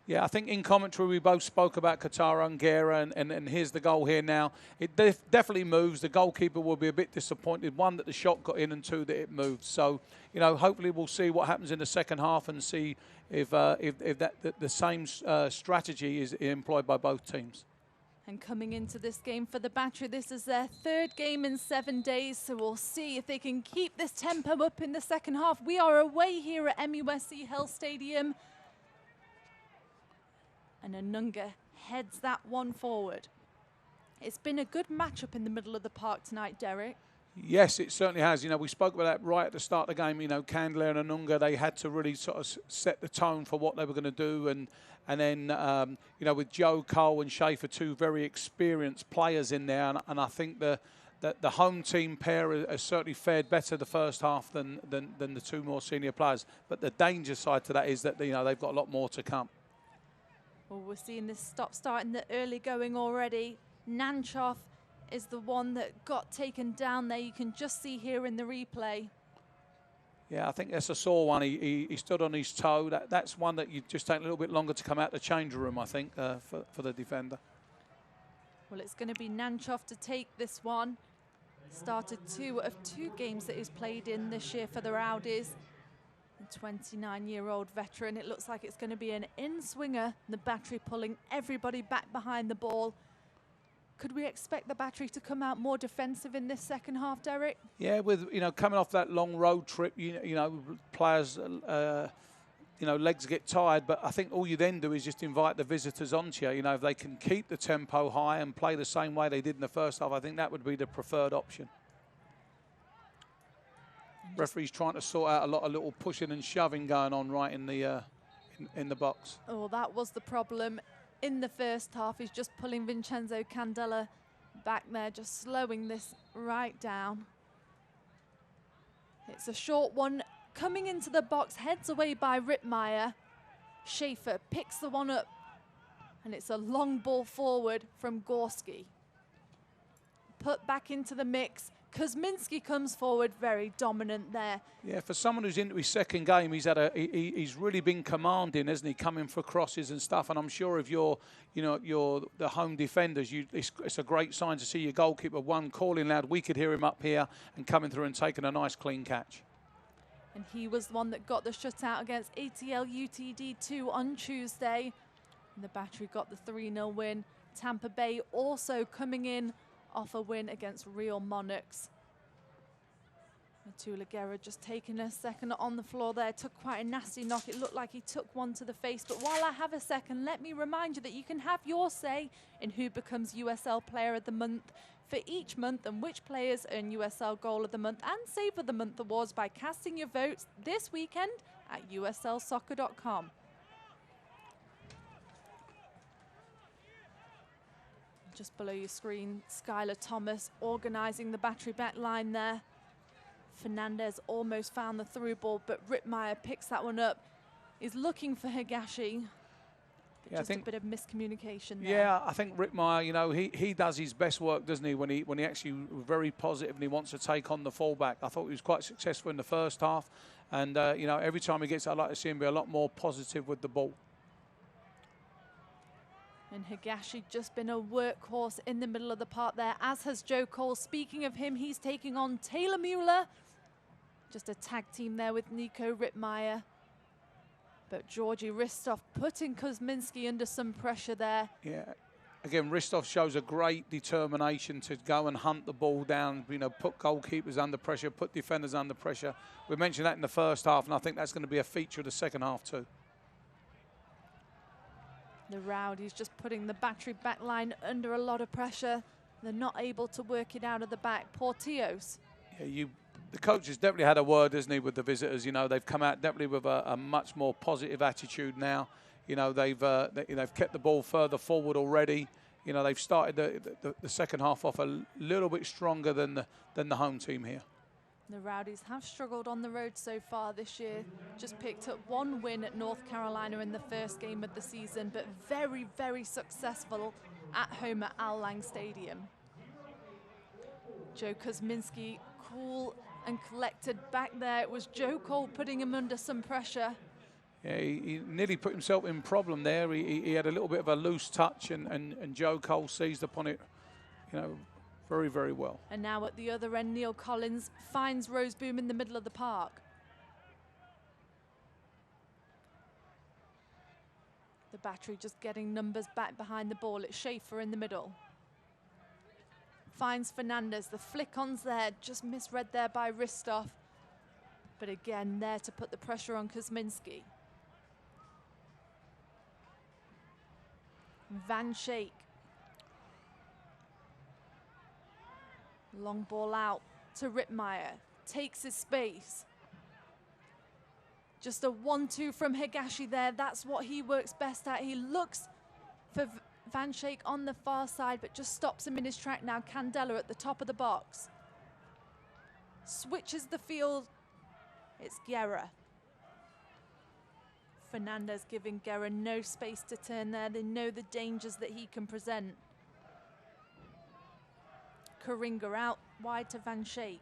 Yeah, I think in commentary we both spoke about Katara and Guerra, and here's the goal here now. It definitely moves. The goalkeeper will be a bit disappointed. 1, that the shot got in, and 2, that it moved. So, you know, hopefully we'll see what happens in the second half and see if the same strategy is employed by both teams. And coming into this game for the Battery, this is their 3rd game in 7 days, so we'll see if they can keep this tempo up in the second half. We are away here at MUSC Health Stadium. And Anunga heads that one forward. It's been a good matchup in the middle of the park tonight, Derek. Yes, it certainly has. You know, we spoke about that right at the start of the game. You know, Candler and Anunga, they had to really sort of set the tone for what they were going to do. And then, you know, with Joe Cole and Schaefer, 2 very experienced players in there. And I think the home team pair has certainly fared better the first half than the 2 more senior players. But the danger side to that is that, you know, they've got a lot more to come. Well, we're seeing this stop-start in the early going already. Nanchoff is the one that got taken down there. You can just see here in the replay. Yeah, I think that's a sore one. He stood on his toe. That's one that you just take a little bit longer to come out the change room, I think, for the defender. Well, it's going to be Nanchoff to take this one. Started 2 of 2 games that he's played in this year for the Rowdies. 29-year-old veteran. It looks like it's going to be an in-swinger. The Battery pulling everybody back behind the ball. Could we expect the Battery to come out more defensive in this second half, Derek? Yeah, with, you know, coming off that long road trip, you know, players, you know, legs get tired. But I think all you then do is just invite the visitors onto you. You know, if they can keep the tempo high and play the same way they did in the first half, I think that would be the preferred option. Referee's trying to sort out a lot of little pushing and shoving going on right in the box. Oh, that was the problem in the first half. He's just pulling Vincenzo Candela back there, just slowing this right down. It's a short one coming into the box, heads away by Rittmeyer. Schaefer picks the one up, and it's a long ball forward from Gorski. Put back into the mix. Kuzminski comes forward, very dominant there. Yeah, for someone who's into his second game, he's really been commanding, hasn't he? Coming for crosses and stuff. And I'm sure if you're the home defenders, it's a great sign to see your goalkeeper calling loud. We could hear him up here and coming through and taking a nice clean catch. And he was the one that got the shutout against ATL UTD 2 on Tuesday. And the Battery got the 3-0 win. Tampa Bay also coming in off a win against Real Monarchs. Guerra just taking a second on the floor there. Took quite a nasty knock. It looked like he took one to the face. But while I have a second, let me remind you that you can have your say in who becomes USL Player of the Month for each month and which players earn USL Goal of the Month and Save of the Month awards by casting your votes this weekend at uslsoccer.com. Just below your screen, Skylar Thomas organising the battery back line there. Fernandez almost found the through ball, but Rittmeyer picks that one up. He's looking for Higashi. But Yeah, just a bit of miscommunication there. Yeah, I think Rittmeyer, you know, he does his best work, doesn't he, when he actually very positive and he wants to take on the fullback. I thought he was quite successful in the first half. And, you know, every time he gets, I'd like to see him be a lot more positive with the ball. And Higashi just been a workhorse in the middle of the park there, as has Joe Cole. Speaking of him, he's taking on Taylor Mueller. Just a tag team there with Nico Rittmeyer. But Georgi Ristov putting Kuzminski under some pressure there. Yeah. Again, Ristov shows a great determination to go and hunt the ball down, you know, put goalkeepers under pressure, put defenders under pressure. We mentioned that in the first half, and I think that's going to be a feature of the second half too. The Rowdies just putting the battery back line under a lot of pressure. They're not able to work it out of the back. Portillos. Yeah, the coach has definitely had a word, hasn't he, with the visitors. You know, they've come out definitely with a much more positive attitude now. You know, they've kept the ball further forward already. You know, they've started the second half off a little bit stronger than the home team here. The Rowdies have struggled on the road so far this year. Just picked up one win at North Carolina in the first game of the season, but very, very successful at home at Al Lang Stadium. Joe Kuzminski, cool and collected back there. It was Joe Cole putting him under some pressure. Yeah, he nearly put himself in problem there. He had a little bit of a loose touch, and Joe Cole seized upon it, you know, very, very well. And now at the other end, Neil Collins finds Roseboom in the middle of the park. The battery just getting numbers back behind the ball. It's Schaefer in the middle. Finds Fernandez. The flick-on's there, just misread there by Ristov. But again, there to put the pressure on Kuzminski. Van Schaik. Long ball out to Rittmeyer. Takes his space. Just a 1-2 from Higashi there. That's what he works best at. He looks for Van Schaik on the far side, but just stops him in his track now. Candela at the top of the box. Switches the field. It's Guerra. Fernandez giving Guerra no space to turn there. They know the dangers that he can present. Karinga out wide to Van Schaik.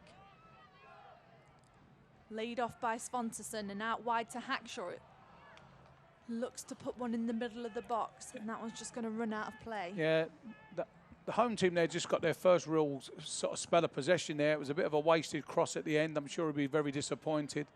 Laid off by Svanteson and out wide to Hackshaw. Looks to put one in the middle of the box, and that one's just going to run out of play. Yeah, the home team there just got their first real sort of spell of possession there. It was a bit of a wasted cross at the end. I'm sure he'll be very disappointed.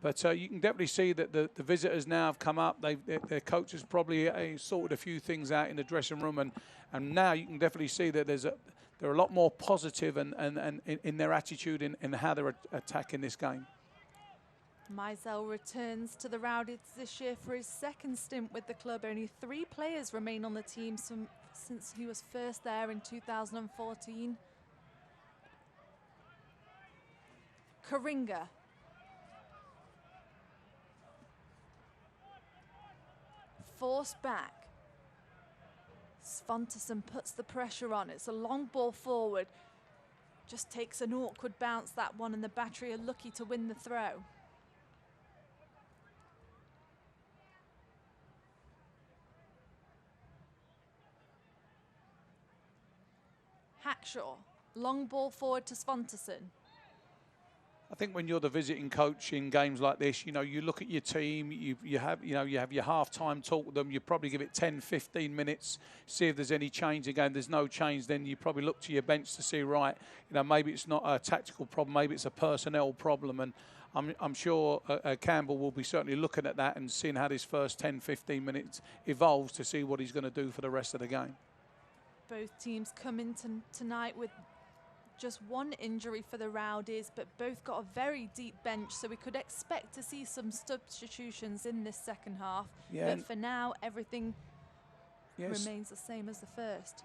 But you can definitely see that the visitors now have come up. Their coach has probably sorted a few things out in the dressing room, and now you can definitely see that they're a lot more positive and in their attitude in how they're attacking this game. Mizell returns to the Rowdies this year for his second stint with the club. Only 3 players remain on the team since he was first there in 2014. Karinga. Forced back. Svanteson puts the pressure on. It's a long ball forward. Just takes an awkward bounce, that one, and the battery are lucky to win the throw. Hackshaw, long ball forward to Svanteson. I think when you're the visiting coach in games like this, you know, you look at your team, you have your half-time talk with them, you probably give it 10, 15 minutes, see if there's any change. Again, there's no change, then you probably look to your bench to see, right, you know, maybe it's not a tactical problem, maybe it's a personnel problem, and I'm sure Campbell will be certainly looking at that and seeing how this first 10, 15 minutes evolves to see what he's going to do for the rest of the game. Both teams come in tonight with just one injury for the Rowdies, but both got a very deep bench, so we could expect to see some substitutions in this second half. Yeah, but for now, everything remains the same as the first.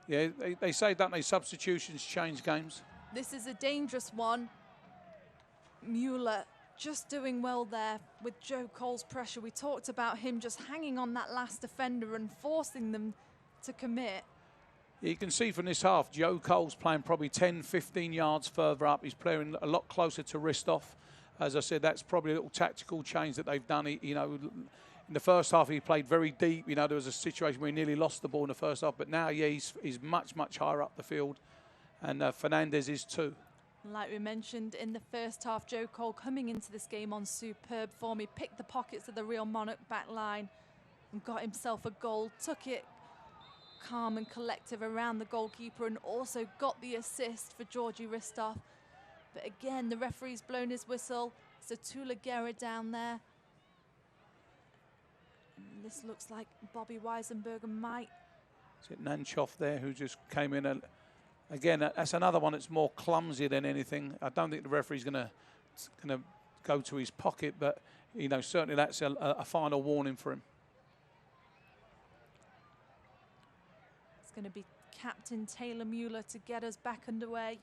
Yeah, they say, don't they, substitutions change games? This is a dangerous one. Mueller just doing well there with Joe Cole's pressure. We talked about him just hanging on that last defender and forcing them to commit. You can see from this half, Joe Cole's playing probably 10, 15 yards further up. He's playing a lot closer to Ristoff. As I said, that's probably a little tactical change that they've done. You know, in the first half, he played very deep. You know, there was a situation where he nearly lost the ball in the first half. But now, yeah, he's much, much higher up the field. And Fernandez is too. Like we mentioned in the first half, Joe Cole coming into this game on superb form. He picked the pockets of the Real Monarch back line and got himself a goal, took it calm and collective around the goalkeeper, and also got the assist for Georgi Ristoff. But again, the referee's blown his whistle. So Tula Guerra down there. And this looks like Bobby Weisenberger might. Is it Nanchoff there who just came in? Again, that's another one that's more clumsy than anything. I don't think the referee's going to go to his pocket, but you know, certainly that's a final warning for him. It's going to be Captain Taylor Mueller to get us back underway.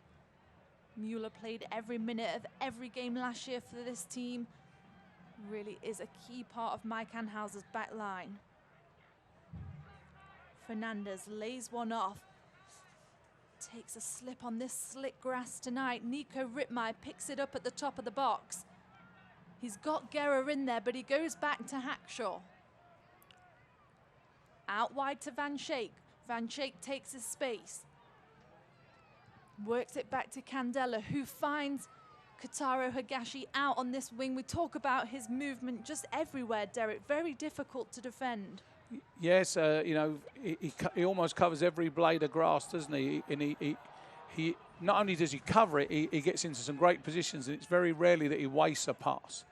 Mueller played every minute of every game last year for this team. Really is a key part of Mike Anhauser's back line. Fernandez lays one off. Takes a slip on this slick grass tonight. Nico Rittmeyer picks it up at the top of the box. He's got Guerra in there, but he goes back to Hackshaw. Out wide to Van Schaik. Van Schaik takes his space. Works it back to Candela, who finds Kotaro Higashi out on this wing. We talk about his movement just everywhere, Derek. Very difficult to defend. Yes, you know, he almost covers every blade of grass, doesn't he? And he not only does he cover it, he gets into some great positions, and it's very rarely that he wastes a pass.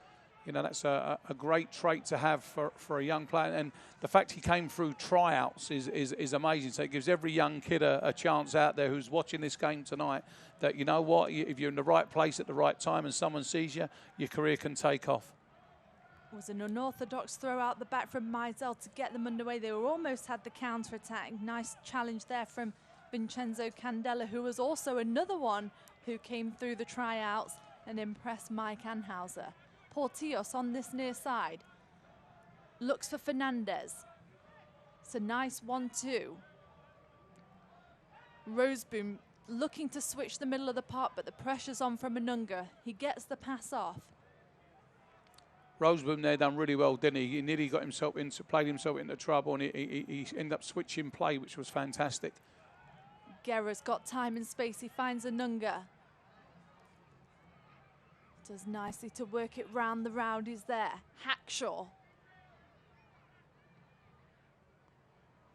You know, that's a great trait to have for a young player. And the fact he came through tryouts is amazing. So it gives every young kid a chance out there who's watching this game tonight that, you know what, if you're in the right place at the right time and someone sees you, your career can take off. It was an unorthodox throw out the back from Mizell to get them underway. They were almost had the counter-attack. Nice challenge there from Vincenzo Candela, who was also another one who came through the tryouts and impressed Mike Anhauser. Portillos on this near side. Looks for Fernandez. It's a nice 1-2. Roseboom looking to switch the middle of the park, but the pressure's on from Anunga. He gets the pass off. Roseboom there done really well, didn't he? He nearly got himself played himself into trouble, and he ended up switching play, which was fantastic. Guerra's got time and space. He finds Anunga. Does nicely to work it round the Rowdies there. Hackshaw.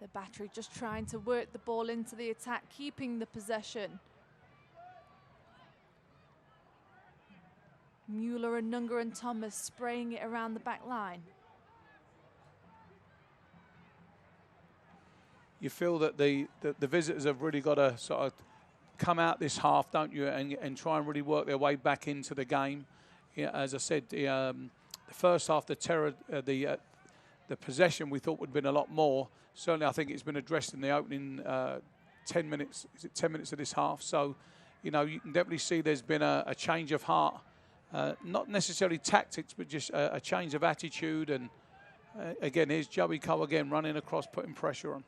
The battery just trying to work the ball into the attack, keeping the possession. Mueller, Anunga and Thomas spraying it around the back line. You feel that the visitors have really got to sort of come out this half, don't you, and try and really work their way back into the game. Yeah, as I said, the first half, the possession we thought would have been a lot more. Certainly, I think it's been addressed in the opening 10 minutes. Is it 10 minutes of this half? So, you know, you can definitely see there's been a change of heart. Not necessarily tactics, but just a change of attitude. And again, here's Joey Cole again running across, putting pressure on.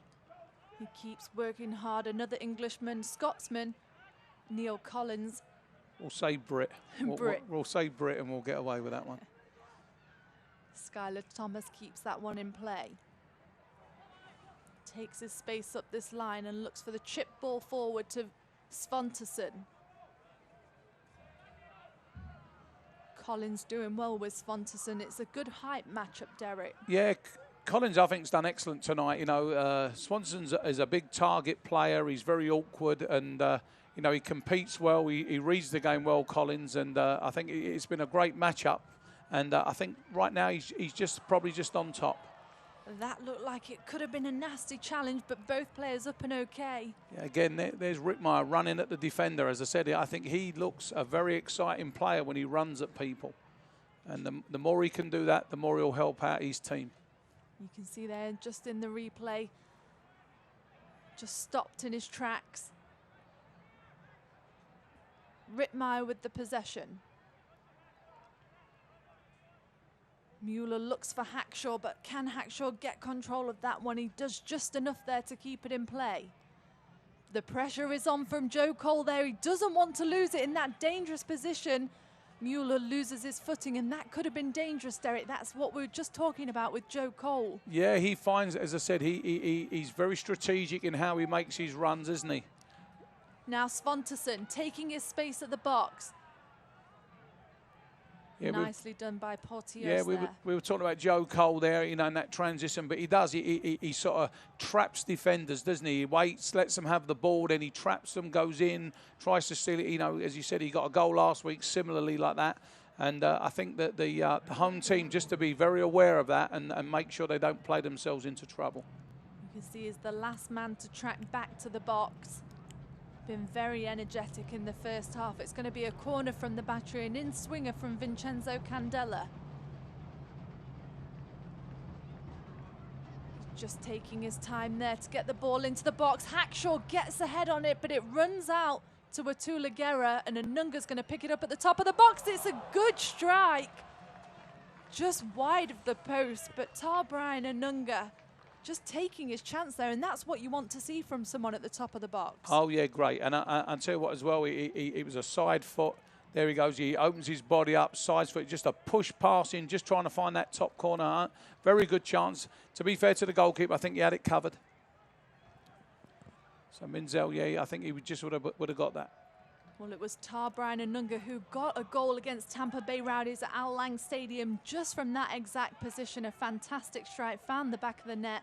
He keeps working hard. Another Englishman, Scotsman, Neil Collins. We'll say Brit. We'll say Brit, and we'll get away with that one. Skylar Thomas keeps that one in play. Takes his space up this line and looks for the chip ball forward to Svanteson. Collins doing well with Svanteson. It's a good height matchup, Derek. Yeah, Collins, I think, has done excellent tonight. You know, Swanson is a big target player. He's very awkward, and you know, he competes well. He reads the game well, Collins, and I think it's been a great matchup. And I think right now he's probably just on top. That looked like it could have been a nasty challenge, but both players up and okay. Yeah, again, there's Rittmeyer running at the defender. As I said, I think he looks a very exciting player when he runs at people. And the more he can do that, the more he'll help out his team. You can see there just in the replay, just stopped in his tracks. Rittmeyer with the possession. Mueller looks for Hackshaw, but can Hackshaw get control of that one? He does just enough there to keep it in play. The pressure is on from Joe Cole there. He doesn't want to lose it in that dangerous position. Mueller loses his footing, and that could have been dangerous, Derek. That's what we were just talking about with Joe Cole. Yeah, he finds, as I said, he's very strategic in how he makes his runs, isn't he? Now Svanteson taking his space at the box. Yeah, nicely done by Portios. Yeah, we were talking about Joe Cole there, you know, in that transition, but he sort of traps defenders, doesn't he? He waits, lets them have the ball, then he traps them, goes in, tries to steal it. You know, as you said, he got a goal last week similarly like that. And I think that the home team, just to be very aware of that and make sure they don't play themselves into trouble. You can see he's the last man to track back to the box. Been very energetic in the first half. It's going to be a corner from the battery, an in-swinger from Vincenzo Candela. Just taking his time there to get the ball into the box. Hackshaw gets ahead on it, but it runs out to Atula Guerra, and Anunga's going to pick it up at the top of the box. It's a good strike. Just wide of the post, but Brian Anunga just taking his chance there, and that's what you want to see from someone at the top of the box. Oh, yeah, great. And I'll tell you what as well, it was a side foot. There he goes. He opens his body up, side foot, just a push pass in, just trying to find that top corner. Very good chance. To be fair to the goalkeeper, I think he had it covered. So Minzel, yeah, I think he just would have got that. Well, it was Brian Anunga who got a goal against Tampa Bay Rowdies at Al Lang Stadium just from that exact position. A fantastic strike, found the back of the net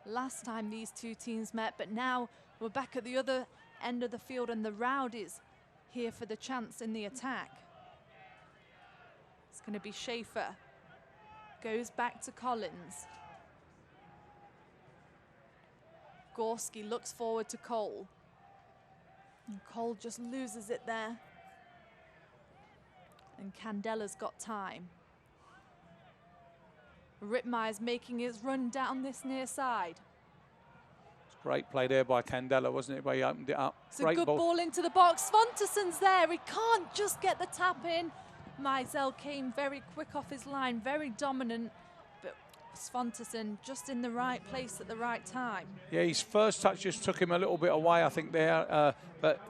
last time these two teams met, but now we're back at the other end of the field and the Rowdies here for the chance in the attack. It's going to be Schaefer. Goes back to Collins. Gorski looks forward to Cole. And Cole just loses it there. And Candela's got time. Rittmeyer's making his run down this near side. Great play there by Candela, wasn't it, where he opened it up. It's a good ball into the box. Svantesson's there. He can't just get the tap in. Mizell came very quick off his line, very dominant. But Svantesson just in the right place at the right time. Yeah, his first touch just took him a little bit away, I think, there. But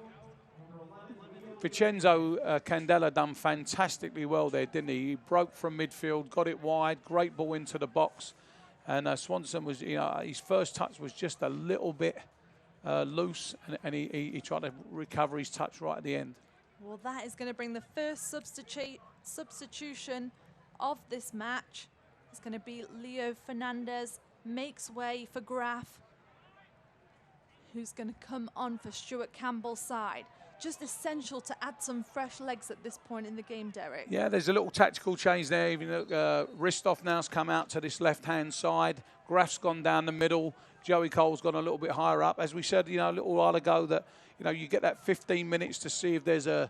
Vincenzo Candela done fantastically well there, didn't he? He broke from midfield, got it wide, great ball into the box. And Swanson was, you know, his first touch was just a little bit loose, and he tried to recover his touch right at the end. Well, that is going to bring the first substitution of this match. It's going to be Leo Fernandez, makes way for Graf, who's going to come on for Stuart Campbell's side. Just essential to add some fresh legs at this point in the game, Derek. Yeah, there's a little tactical change there. Even Ristov now's come out to this left-hand side. Graf's gone down the middle. Joey Cole's gone a little bit higher up. As we said, you know, a little while ago, that you get that 15 minutes to see if there's a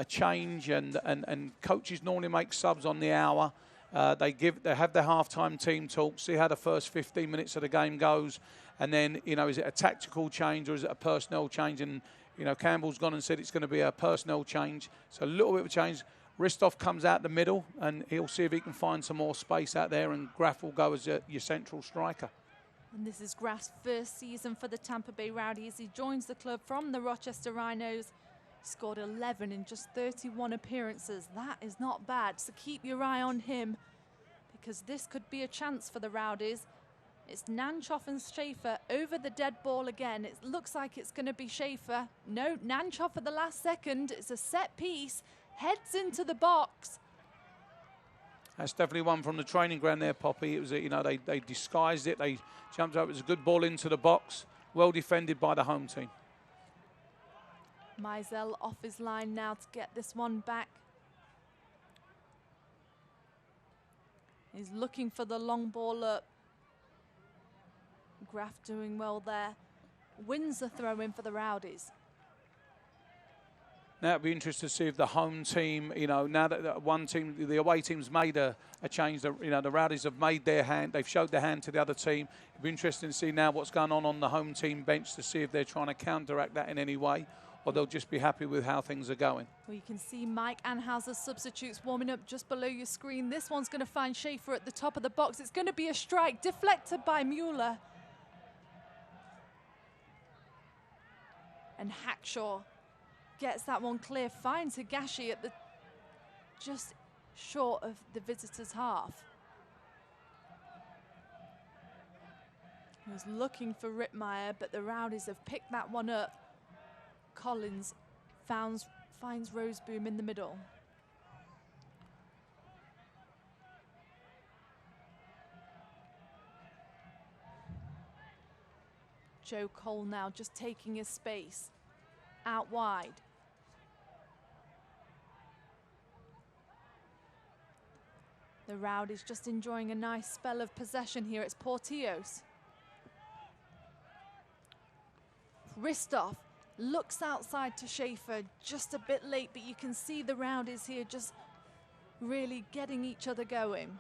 change, and coaches normally make subs on the hour. They have their half-time team talk, see how the first 15 minutes of the game goes, and then, you know, is it a tactical change or is it a personnel change? And you know, Campbell's gone and said it's going to be a personnel change. So a little bit of a change. Ristov comes out the middle, and he'll see if he can find some more space out there, and Graf will go as your central striker. And this is Graf's first season for the Tampa Bay Rowdies. He joins the club from the Rochester Rhinos. Scored 11 in just 31 appearances. That is not bad, so keep your eye on him, because this could be a chance for the Rowdies. It's Nanchoff and Schaefer over the dead ball again. It looks like it's going to be Schaefer. No, Nanchoff at the last second. It's a set piece. Heads into the box. That's definitely one from the training ground there, Poppy. It was, you know, they disguised it. They jumped up. It was a good ball into the box. Well defended by the home team. Mizell off his line now to get this one back. He's looking for the long ball up. Graf doing well there. Wins the throw in for the Rowdies. Now it'll be interesting to see if the home team, you know, now that one team, the away team's made a change, you know, the Rowdies have made their hand, they've showed their hand to the other team. It'll be interesting to see now what's going on the home team bench, to see if they're trying to counteract that in any way, or they'll just be happy with how things are going. Well, you can see Mike Anhauser's substitutes warming up just below your screen. This one's going to find Schaefer at the top of the box. It's going to be a strike, deflected by Mueller. And Hackshaw gets that one clear, finds Higashi at the just short of the visitors' half. He was looking for Rittmeyer, but the Rowdies have picked that one up. Collins finds Roseboom in the middle. Joe Cole now just taking his space out wide. The Rowdies just enjoying a nice spell of possession here. It's Portillos. Ristov looks outside to Schaefer, just a bit late, but you can see the Rowdies here just really getting each other going.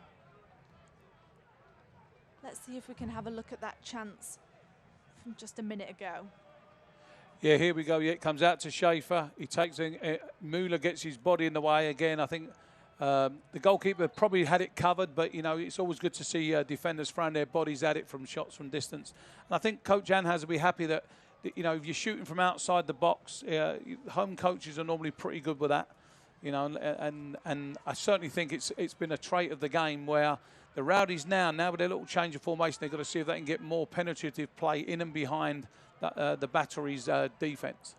Let's see if we can have a look at that chance from just a minute ago. Yeah, here we go. Yeah, it comes out to Schaefer. He takes in, Mueller gets his body in the way again. I think the goalkeeper probably had it covered, but, you know, it's always good to see defenders throwing their bodies at it from shots from distance. And I think Coach Anhaz will be happy that, you know, if you're shooting from outside the box, home coaches are normally pretty good with that, you know, and I certainly think it's been a trait of the game where the Rowdies now with their little change of formation, they've got to see if they can get more penetrative play in and behind the Battery's defence.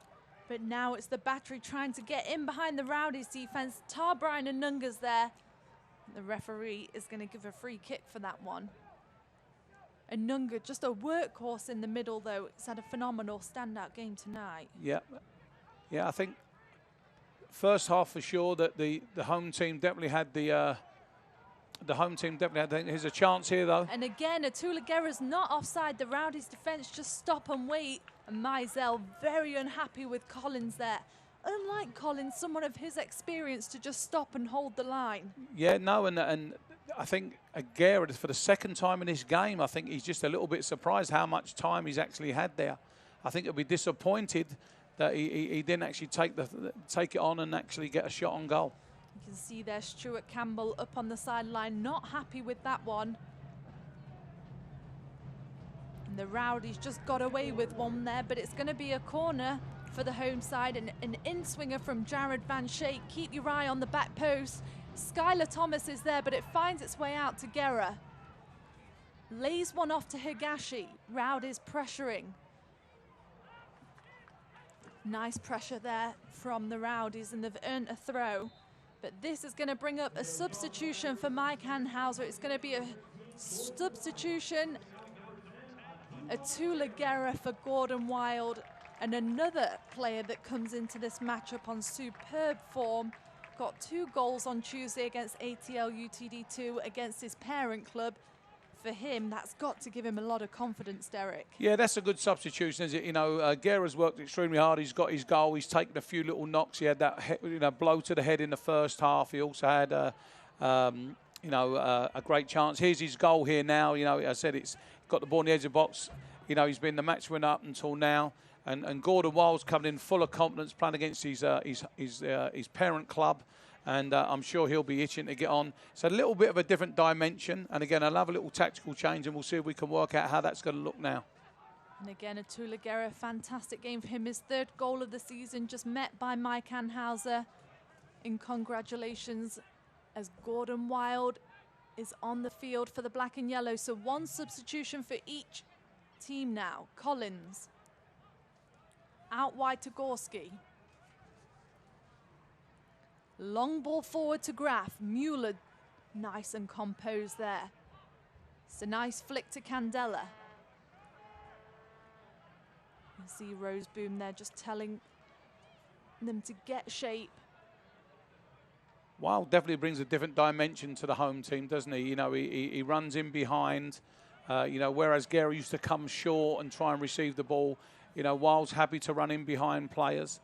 But now it's the Battery trying to get in behind the Rowdies defence. Tarbrine and Nunga's there. The referee is going to give a free kick for that one. And Nunga, just a workhorse in the middle, though. It's had a phenomenal standout game tonight. Yeah, I think first half for sure that the home team definitely had Here's a chance here, though. And again, Atula Guerra's not offside. The Rowdies' defence just stop and wait. And Mizell very unhappy with Collins there. Unlike Collins, someone of his experience to just stop and hold the line. Yeah, no, and I think Guerra, for the second time in this game, I think he's just a little bit surprised how much time he's actually had there. I think he'll be disappointed that he didn't actually take it on and actually get a shot on goal. You can see there Stuart Campbell up on the sideline, not happy with that one. And the Rowdies just got away with one there, but it's going to be a corner for the home side. And an in-swinger from Jared Van Schaik. Keep your eye on the back post. Skylar Thomas is there, but it finds its way out to Guerra. Lays one off to Higashi. Rowdies pressuring. Nice pressure there from the Rowdies, and they've earned a throw. But this is going to bring up a substitution for Mike Hanhauser. It's going to be a substitution. Atula Guerra for Gordon Wild. And another player that comes into this matchup on superb form. Got 2 goals on Tuesday against ATL UTD2 against his parent club. For him, that's got to give him a lot of confidence, Derek. Yeah, that's a good substitution, is it? You know, Guerra's worked extremely hard. He's got his goal. He's taken a few little knocks. He had that blow to the head in the first half. He also had, a great chance. Here's his goal here now. You know, I said it's got the ball on the edge of the box. You know, he's been the match winner up until now. And Gordon Wild's coming in full of confidence, playing against his parent club. And I'm sure he'll be itching to get on. It's a little bit of a different dimension. And again, I'll have a little tactical change, and we'll see if we can work out how that's going to look now. And again, Atula Guerra, fantastic game for him. His 3rd goal of the season, just met by Mike Anhauser. And congratulations, as Gordon Wild is on the field for the black and yellow. So 1 substitution for each team now. Collins. Out wide to Gorski. Long ball forward to Graf. Mueller, nice and composed there. It's a nice flick to Candela. You see Roseboom there just telling them to get shape. Wild definitely brings a different dimension to the home team, doesn't he? You know, he runs in behind, you know, whereas Guerra used to come short and try and receive the ball. You know, Wild's happy to run in behind players.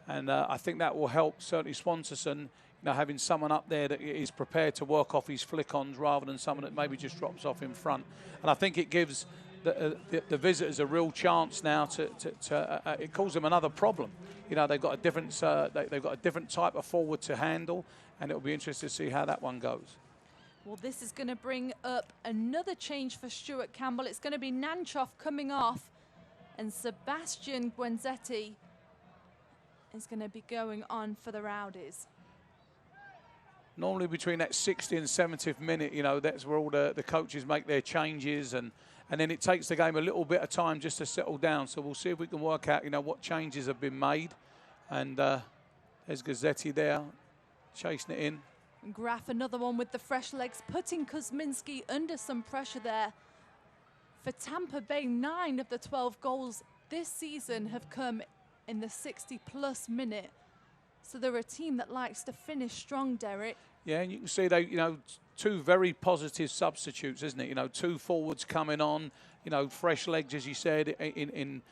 And I think that will help, certainly Swanson, you know, having someone up there that is prepared to work off his flick-ons rather than someone that maybe just drops off in front. And I think it gives the visitors a real chance now to it calls them another problem. You know, they've got a different they've got a different type of forward to handle, and it'll be interesting to see how that one goes. Well, this is going to bring up another change for Stuart Campbell. It's going to be Nanchoff coming off, and Sebastian Guenzetti is going to be going on for the Rowdies. Normally between that 60th and 70th minute, you know, that's where all the coaches make their changes, and then it takes the game a little bit of time just to settle down. So we'll see if we can work out, you know, what changes have been made. And there's Gazzetti there, chasing it in. Graf, another one with the fresh legs, putting Kuzminski under some pressure there. For Tampa Bay, 9 of the 12 goals this season have come in the 60-plus minute. So they're a team that likes to finish strong, Derek. Yeah, and you can see they, you know, 2 very positive substitutes, isn't it? You know, 2 forwards coming on, you know, fresh legs, as you said, in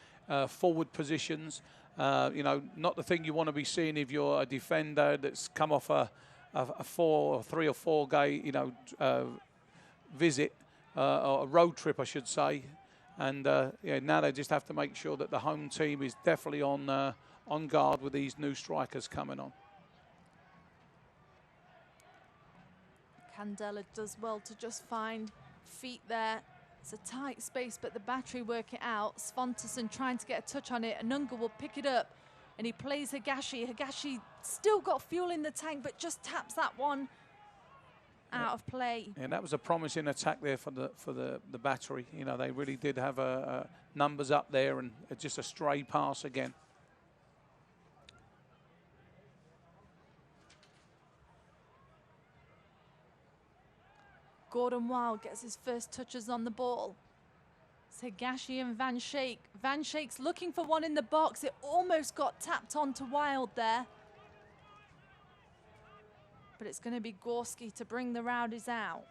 forward positions. You know, not the thing you want to be seeing if you're a defender that's come off a 3 or 4 game, you know, visit, or a road trip, I should say. And yeah, now they just have to make sure that the home team is definitely on guard with these new strikers coming on. Candela does well to just find feet there. It's a tight space, but the Battery work it out. Svanteson trying to get a touch on it. Anunga will pick it up, and he plays Higashi. Higashi still got fuel in the tank, but just taps that one out of play. And that was a promising attack there for the Battery. You know, they really did have numbers up there, and just a stray pass again. Gordon Wild gets his first touches on the ball. It's Higashi and Van Schaik. Van Schaik's looking for one in the box. It almost got tapped onto Wild there. But it's going to be Gorski to bring the Rowdies out.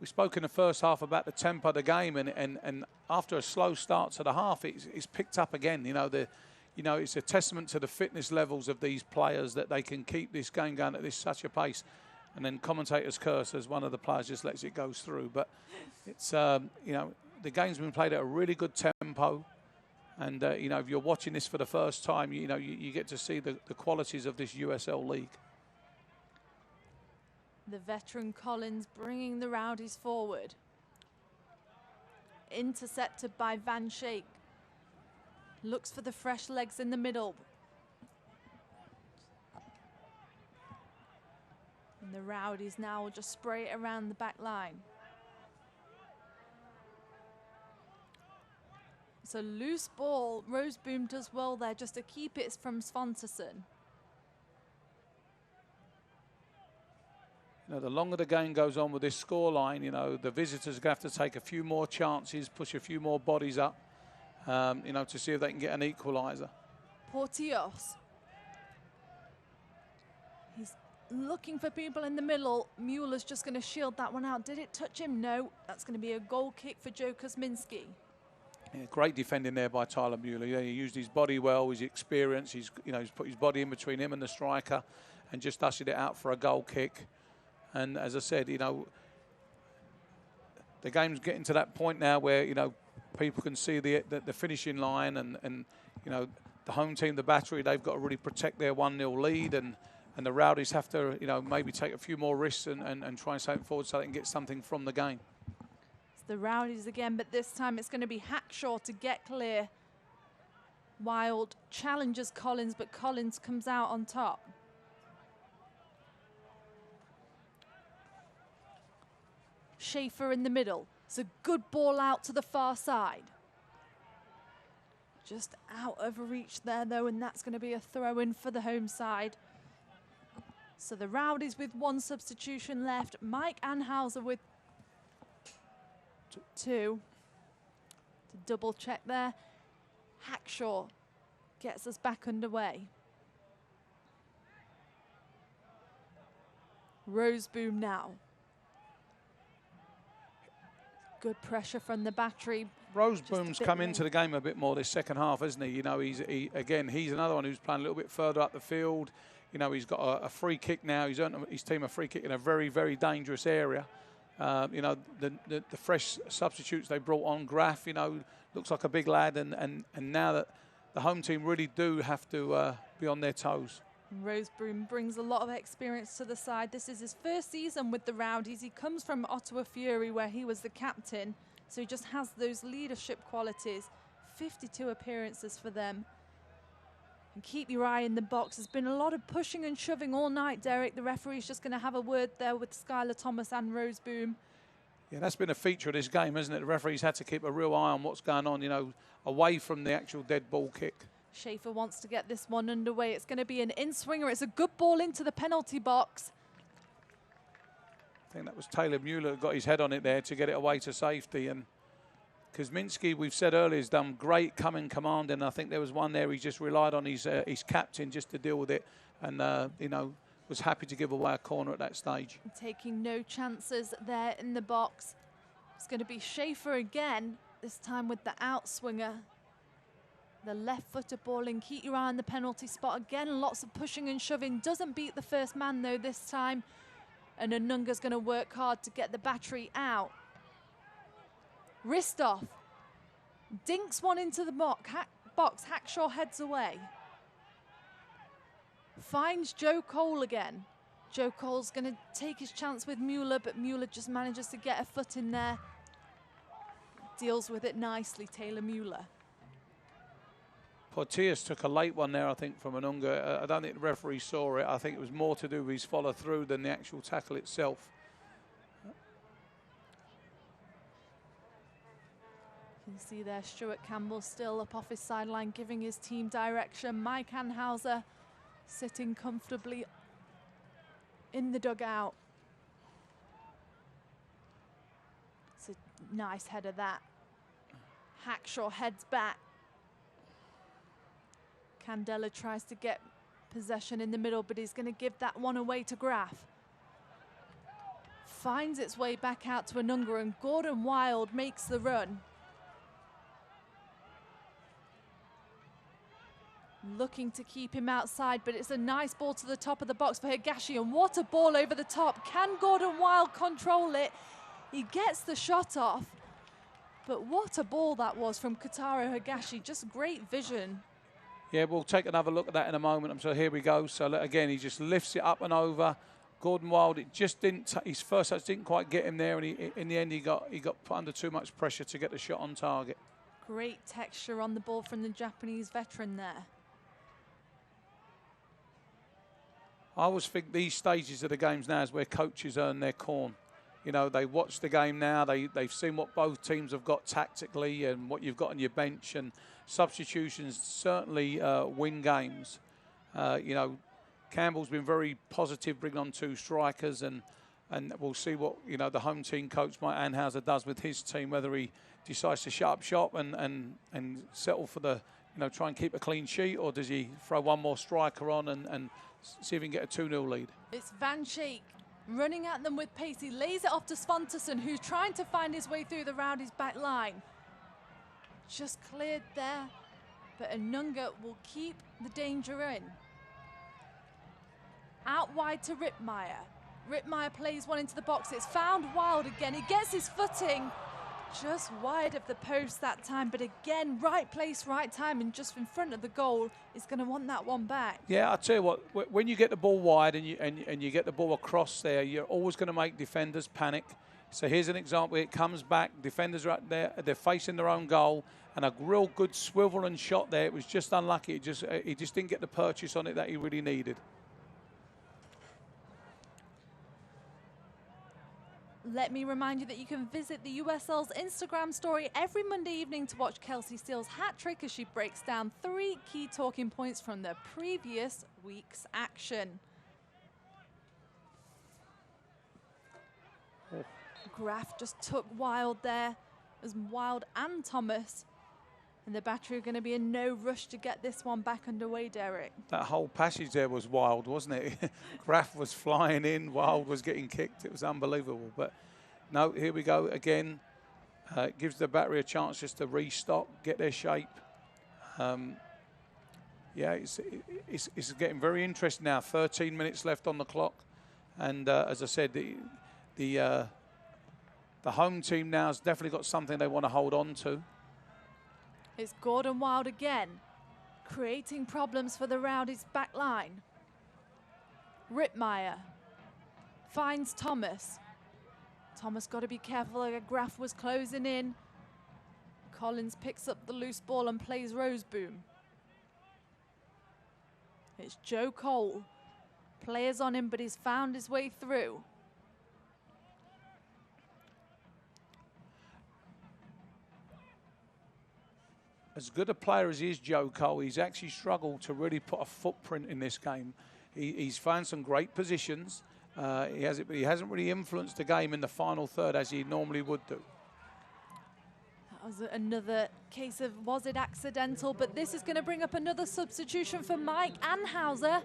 We spoke in the first half about the tempo of the game, and after a slow start to the half, it's picked up again. You know, it's a testament to the fitness levels of these players that they can keep this game going at such a pace. And then commentators curse as one of the players just lets it go through. But it's, you know, the game's been played at a really good tempo. And, you know, if you're watching this for the first time, you know, you get to see the qualities of this USL League. The veteran Collins bringing the Rowdies forward. Intercepted by Van Schaik. Looks for the fresh legs in the middle. And the Rowdies now will just spray it around the back line. It's a loose ball. Roseboom does well there just to keep it from Svanteson. You know, the longer the game goes on with this scoreline, you know, the visitors are going to have to take a few more chances, push a few more bodies up. You know, to see if they can get an equaliser. Portillos. He's looking for people in the middle. Mueller's just going to shield that one out. Did it touch him? No. That's going to be a goal kick for Joe Kuzminski. Yeah, great defending there by Tyler Mueller. Yeah, he used his body well, his experience. He's put his body in between him and the striker, and just ushered it out for a goal kick. And as I said, you know, the game's getting to that point now where, you know, people can see the finishing line, and you know, the home team, the Battery, they've got to really protect their 1-0 lead, and the Rowdies have to, you know, maybe take a few more risks and try and save it forward so they can get something from the game. It's the Rowdies again, but this time it's going to be Hackshaw to get clear. Wild challenges Collins, but Collins comes out on top. Schaefer in the middle. It's a good ball out to the far side. Just out of reach there, though, and that's going to be a throw-in for the home side. So the Rowdies with 1 substitution left. Mike Anhauser with 2. To double check there. Hackshaw gets us back underway. Roseboom now. Good pressure from the Battery. Roseboom's come into the game a bit more this second half, isn't he? You know, he's another one who's playing a little bit further up the field. You know, he's got a free kick now. He's earned his team a free kick in a very, very dangerous area. You know, the fresh substitutes they brought on, Graf, you know, looks like a big lad. And now that the home team really do have to be on their toes. Roseboom brings a lot of experience to the side. This is his first season with the Rowdies. He comes from Ottawa Fury, where he was the captain. So he just has those leadership qualities. 52 appearances for them. And keep your eye in the box. There's been a lot of pushing and shoving all night, Derek. The referee's just going to have a word there with Skylar Thomas and Rose Boom. Yeah, that's been a feature of this game, hasn't it? The referee's had to keep a real eye on what's going on, you know, away from the actual dead ball kick. Schaefer wants to get this one underway. It's going to be an in-swinger. It's a good ball into the penalty box. I think that was Taylor Mueller that got his head on it there to get it away to safety. And Kuzminski, we've said earlier, has done great coming command, and I think there was one there he just relied on his captain just to deal with it, and you know, was happy to give away a corner at that stage. Taking no chances there in the box. It's going to be Schaefer again, this time with the outswinger. The left-footed ball in. Keep your eye on the penalty spot. Again, lots of pushing and shoving. Doesn't beat the first man, though, this time. And Anunga's going to work hard to get the battery out. Wrist off. Dinks one into the box. Hackshaw heads away. Finds Joe Cole again. Joe Cole's going to take his chance with Mueller, but Mueller just manages to get a foot in there. Deals with it nicely, Taylor Mueller. Portillas took a late one there, I think, from Anunga. I don't think the referee saw it. I think it was more to do with his follow-through than the actual tackle itself. You can see there Stuart Campbell still up off his sideline giving his team direction. Mike Anhauser sitting comfortably in the dugout. It's a nice header that. Hackshaw heads back. Candela tries to get possession in the middle, but he's going to give that one away to Graf. Finds its way back out to Anunga, and Gordon Wild makes the run. Looking to keep him outside, but it's a nice ball to the top of the box for Higashi, and what a ball over the top. Can Gordon Wild control it? He gets the shot off, but what a ball that was from Kotaro Higashi. Just great vision. Yeah, we'll take another look at that in a moment. So here we go. So again, he just lifts it up and over. Gordon Wild, it just didn't, his first touch didn't quite get him there, and in the end he got put under too much pressure to get the shot on target. Great texture on the ball from the Japanese veteran there. I always think these stages of the games now is where coaches earn their corn. You know, they watch the game now, they've seen what both teams have got tactically and what you've got on your bench, and substitutions certainly win games. You know, Campbell's been very positive bringing on two strikers, and we'll see what, you know, the home team coach Mike Anhauser does with his team, whether he decides to shut up shop and settle for the, you know, try and keep a clean sheet, or does he throw one more striker on and see if he can get a 2-0 lead. It's Van Schaik running at them with pace. He lays it off to Svanterson, who's trying to find his way through the Rowdies' back line. Just cleared there, but Anunga will keep the danger in. Out wide to Rittmeyer. Rittmeyer plays one into the box. It's found Wild again. He gets his footing just wide of the post that time, but again, right place, right time, and just in front of the goal, is going to want that one back. Yeah, I'll tell you what, when you get the ball wide and you get the ball across there, you're always going to make defenders panic. So here's an example. It comes back, defenders are right there, they're facing their own goal, and a real good swivel and shot there. It was just unlucky. He just didn't get the purchase on it that he really needed. Let me remind you that you can visit the USL's Instagram story every Monday evening to watch Kelsey Steele's hat trick as she breaks down 3 key talking points from the previous week's action. Graf just took Wild there. It was Wild and Thomas. And the battery are going to be in no rush to get this one back underway, Derek. That whole passage there was Wild, wasn't it? Graf was flying in, Wild was getting kicked. It was unbelievable. But no, here we go again. It gives the battery a chance just to restock, get their shape. Yeah, it's getting very interesting now. 13 minutes left on the clock. And as I said, the home team now has definitely got something they want to hold on to. It's Gordon Wild again, creating problems for the Rowdies' back line. Rittmeyer finds Thomas. Thomas got to be careful. Graf was closing in. Collins picks up the loose ball and plays Roseboom. It's Joe Cole. Players on him, but he's found his way through. As good a player as he is, Joe Cole, he's actually struggled to really put a footprint in this game. He's found some great positions. He hasn't really influenced the game in the final third as he normally would do. That was another case of was it accidental, but this is going to bring up another substitution for Mike Anhauser.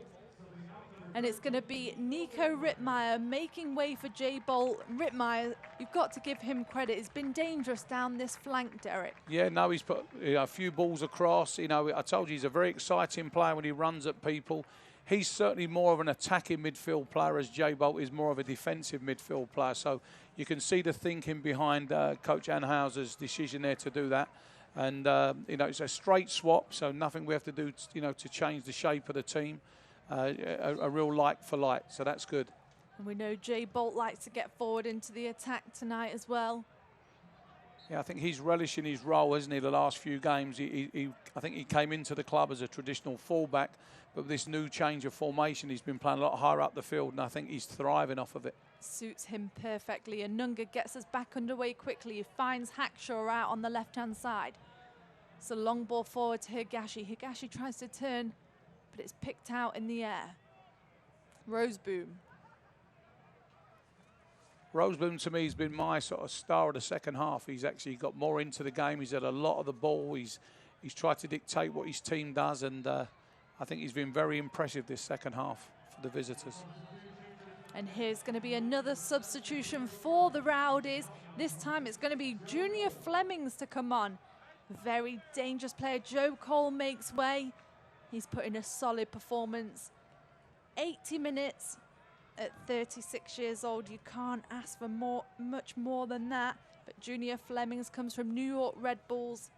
And it's going to be Nico Rittmeyer making way for Jay Bolt. Rittmeyer, you've got to give him credit. He's been dangerous down this flank, Derek. Yeah, no, he's put a few balls across. You know, I told you he's a very exciting player when he runs at people. He's certainly more of an attacking midfield player, as Jay Bolt is more of a defensive midfield player. So you can see the thinking behind Coach Anhauser's decision there to do that. And, you know, it's a straight swap, so nothing we have to do, you know, to change the shape of the team. A real like for like, so that's good. And we know Jay Bolt likes to get forward into the attack tonight as well. Yeah, I think he's relishing his role, hasn't he, the last few games. I think he came into the club as a traditional fullback, but with this new change of formation, he's been playing a lot higher up the field, and I think he's thriving off of it. Suits him perfectly, and Nunga gets us back underway quickly. He finds Hackshaw out on the left-hand side. It's a long ball forward to Higashi. Higashi tries to turn, but it's picked out in the air. Roseboom. Roseboom, to me, has been my sort of star of the second half. He's actually got more into the game. He's had a lot of the ball. He's tried to dictate what his team does, and I think he's been very impressive this second half for the visitors. And here's going to be another substitution for the Rowdies. This time it's going to be Junior Flemings to come on. Very dangerous player. Joe Cole makes way. He's put in a solid performance. 80 minutes at 36 years old. You can't ask for much more than that. But Junior Flemings comes from New York Red Bulls.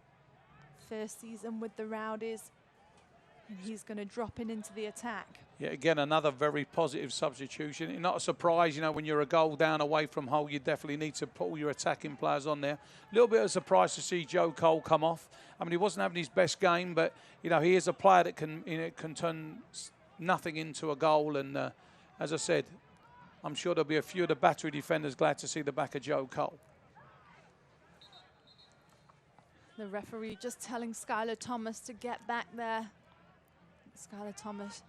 First season with the Rowdies. And he's going to drop into the attack. Yeah, again, another very positive substitution. Not a surprise, you know, when you're a goal down away from hole, you definitely need to put all your attacking players on there. A little bit of a surprise to see Joe Cole come off. I mean, he wasn't having his best game, but, you know, he is a player that can turn nothing into a goal. And as I said, I'm sure there'll be a few of the battery defenders glad to see the back of Joe Cole. The referee just telling Skylar Thomas to get back there. Skylar Thomas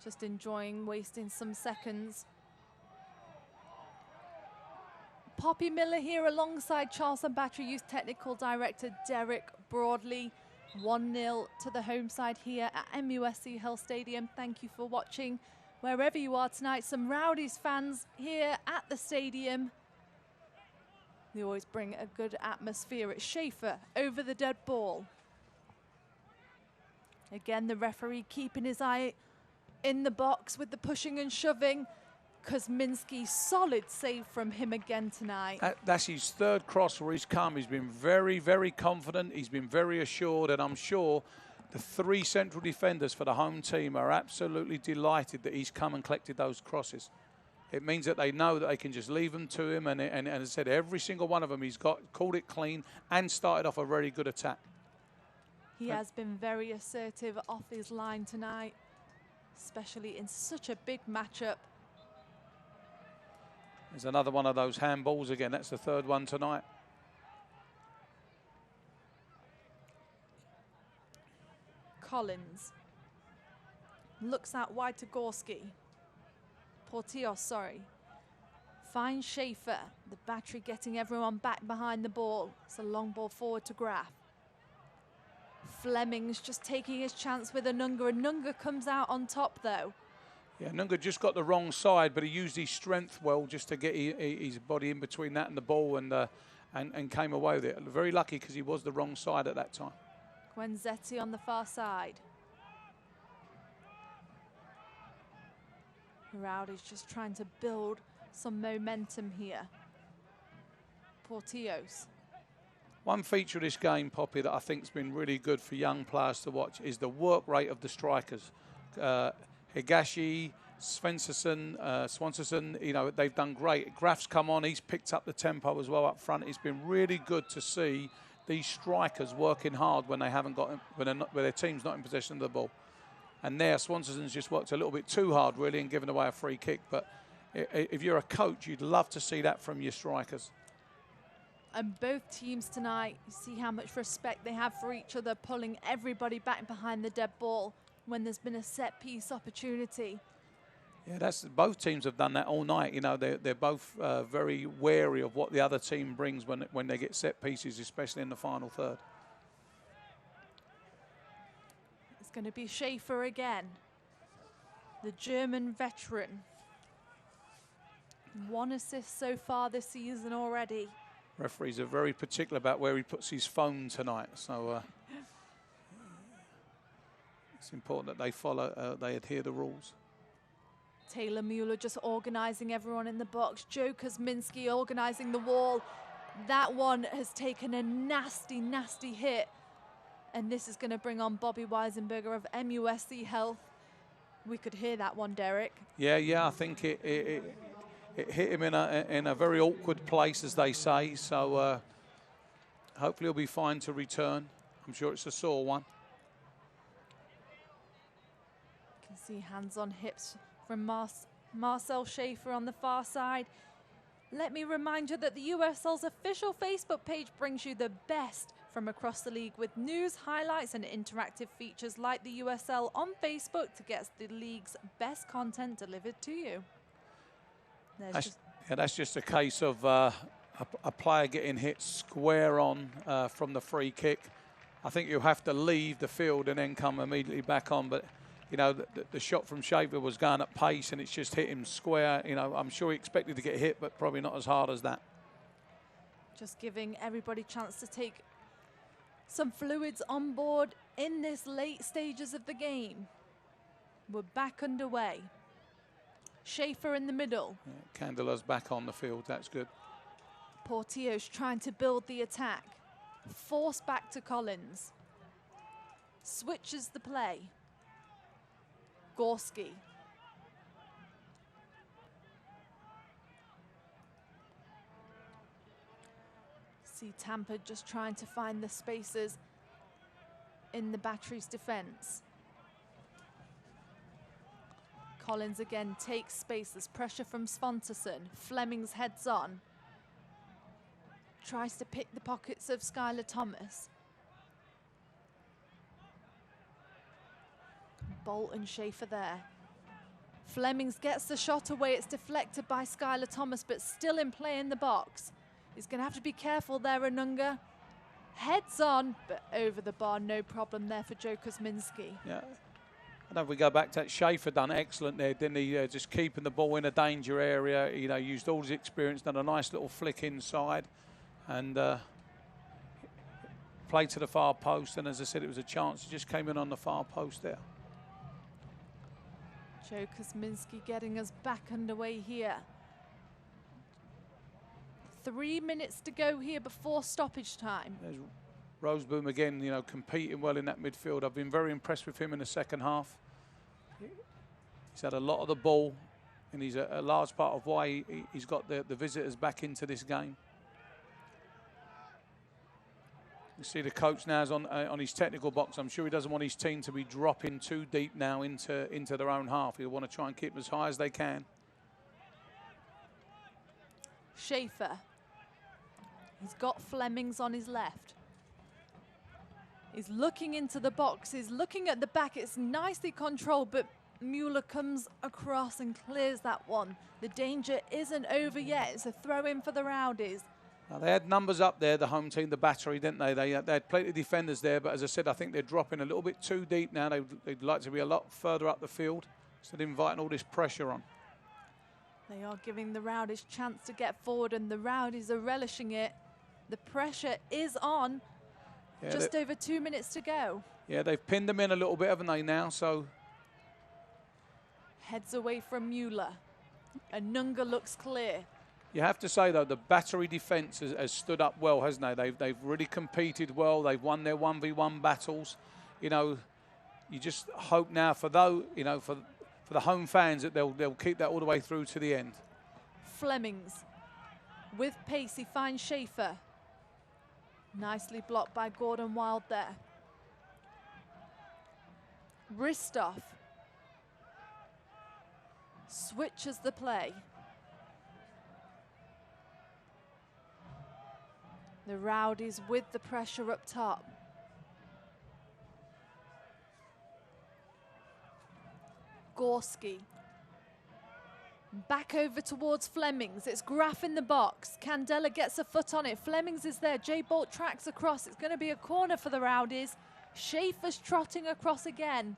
just enjoying wasting some seconds. Poppy Miller here alongside Charleston Battery Youth Technical Director Derek Broadley. 1-0 to the home side here at MUSC Hill Stadium. Thank you for watching wherever you are tonight. Some Rowdies fans here at the stadium. They always bring a good atmosphere. It's Schaefer over the dead ball. Again, the referee keeping his eye in the box with the pushing and shoving. Kuzminski, solid save from him again tonight. That's his third cross where he's come. He's been very, very confident. He's been very assured, and I'm sure the three central defenders for the home team are absolutely delighted that he's come and collected those crosses. It means that they know that they can just leave them to him, and as I said, every single one of them, he's called it clean and started off a very good attack. He has been very assertive off his line tonight, especially in such a big matchup. There's another one of those handballs again. That's the third one tonight. Collins looks out wide to Gorski. Portillo, sorry. Finds Schaefer. The battery getting everyone back behind the ball. It's a long ball forward to Graf. Fleming's just taking his chance with Anunga. Anunga comes out on top though. Yeah, Nunga just got the wrong side, but he used his strength well just to get his body in between that and the ball, and came away with it. Very lucky because he was the wrong side at that time. Gwenzetti on the far side. Rowdy's just trying to build some momentum here. Portillos. One feature of this game, Poppy, that I think has been really good for young players to watch is the work rate of the strikers. Higashi, Swanson, you know, they've done great. Graf's come on, he's picked up the tempo as well up front. It's been really good to see these strikers working hard when they haven't got, when their team's not in possession of the ball. And there, Swanson's just worked a little bit too hard, really, and given away a free kick. But if you're a coach, you'd love to see that from your strikers. And both teams tonight, you see how much respect they have for each other, pulling everybody back behind the dead ball when there's been a set-piece opportunity. Yeah, both teams have done that all night. You know, they're both very wary of what the other team brings when they get set pieces, especially in the final third. It's going to be Schaefer again, the German veteran. 1 assist so far this season already. Referees are very particular about where he puts his phone tonight, so it's important that they follow, they adhere to the rules. Taylor Mueller just organising everyone in the box. Joe Kosminski organising the wall. That one has taken a nasty, nasty hit. And this is going to bring on Bobby Weisenberger of MUSC Health. We could hear that one, Derek. Yeah, I think it hit him in a very awkward place, as they say. So hopefully he'll be fine to return. I'm sure it's a sore one. You can see hands on hips from Marcel Schaefer on the far side. Let me remind you that the USL's official Facebook page brings you the best from across the league with news, highlights and interactive features like the USL on Facebook to get the league's best content delivered to you. That's just a case of a player getting hit square on from the free kick. I think you'll have to leave the field and then come immediately back on. But, you know, the shot from Schaefer was going at pace and it's just hit him square. You know, I'm sure he expected to get hit, but probably not as hard as that. Just giving everybody a chance to take some fluids on board in this late stages of the game. We're back underway. Schaefer in the middle. Yeah, Candela's back on the field. That's good. Portillo's trying to build the attack. Force back to Collins. Switches the play. Gorski. See Tampa just trying to find the spaces in the Battery's defense. Collins again takes space. There's pressure from Svanterson. Fleming's heads on. Tries to pick the pockets of Skylar Thomas. Bolt and Schaefer there. Flemings gets the shot away. It's deflected by Skylar Thomas, but still in play in the box. He's going to have to be careful there, Anunga. Heads on, but over the bar. No problem there for Joe Kosminski. Yeah. I know if we go back to that, Schaefer done excellent there, didn't he? Just keeping the ball in a danger area. You know, used all his experience, done a nice little flick inside, and played to the far post. And as I said, it was a chance. He just came in on the far post there. Joe Kosminski getting us back underway here. 3 minutes to go here before stoppage time. There's Roseboom again, you know, competing well in that midfield. I've been very impressed with him in the second half. He's had a lot of the ball, and he's a large part of why he's got the visitors back into this game. You see the coach now is on his technical box. I'm sure he doesn't want his team to be dropping too deep now into their own half. He'll want to try and keep them as high as they can. Schaefer. He's got Flemings on his left. He's looking into the box. He's looking at the back. It's nicely controlled, but Mueller comes across and clears that one. The danger isn't over yet. It's a throw-in for the Rowdies. Now, they had numbers up there, the home team, the Battery, didn't they? They had plenty of defenders there, but as I said, I think they're dropping a little bit too deep now. They'd like to be a lot further up the field instead of inviting all this pressure on. They are giving the Rowdies chance to get forward, and the Rowdies are relishing it. The pressure is on. Yeah, just over 2 minutes to go. Yeah, they've pinned them in a little bit, haven't they, now? So heads away from Mueller. Anunga looks clear. You have to say, though, the Battery defence has stood up well, hasn't they? They've really competed well. They've won their 1v1 battles. You know, you just hope now for for the home fans that they'll keep that all the way through to the end. Flemings with pace, he finds Schaefer. Nicely blocked by Gordon Wild there. Ristoff switches the play. The Rowdies with the pressure up top. Gorski. Back over towards Flemings. It's Graff in the box. Candela gets a foot on it. Flemings is there. Jay Bolt tracks across. It's going to be a corner for the Rowdies. Schaefer's trotting across again.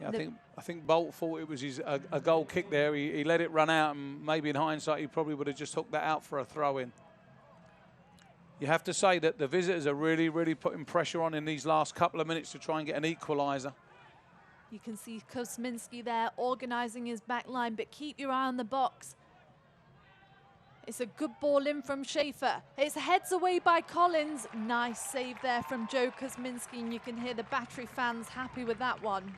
Yeah, I think Bolt thought it was a goal kick there. He let it run out, and maybe in hindsight he probably would have just hooked that out for a throw-in. You have to say that the visitors are really, really putting pressure on in these last couple of minutes to try and get an equaliser. You can see Kosminski there organising his back line, but keep your eye on the box. It's a good ball in from Schaefer. It's heads away by Collins. Nice save there from Joe Kosminski, and you can hear the Battery fans happy with that one.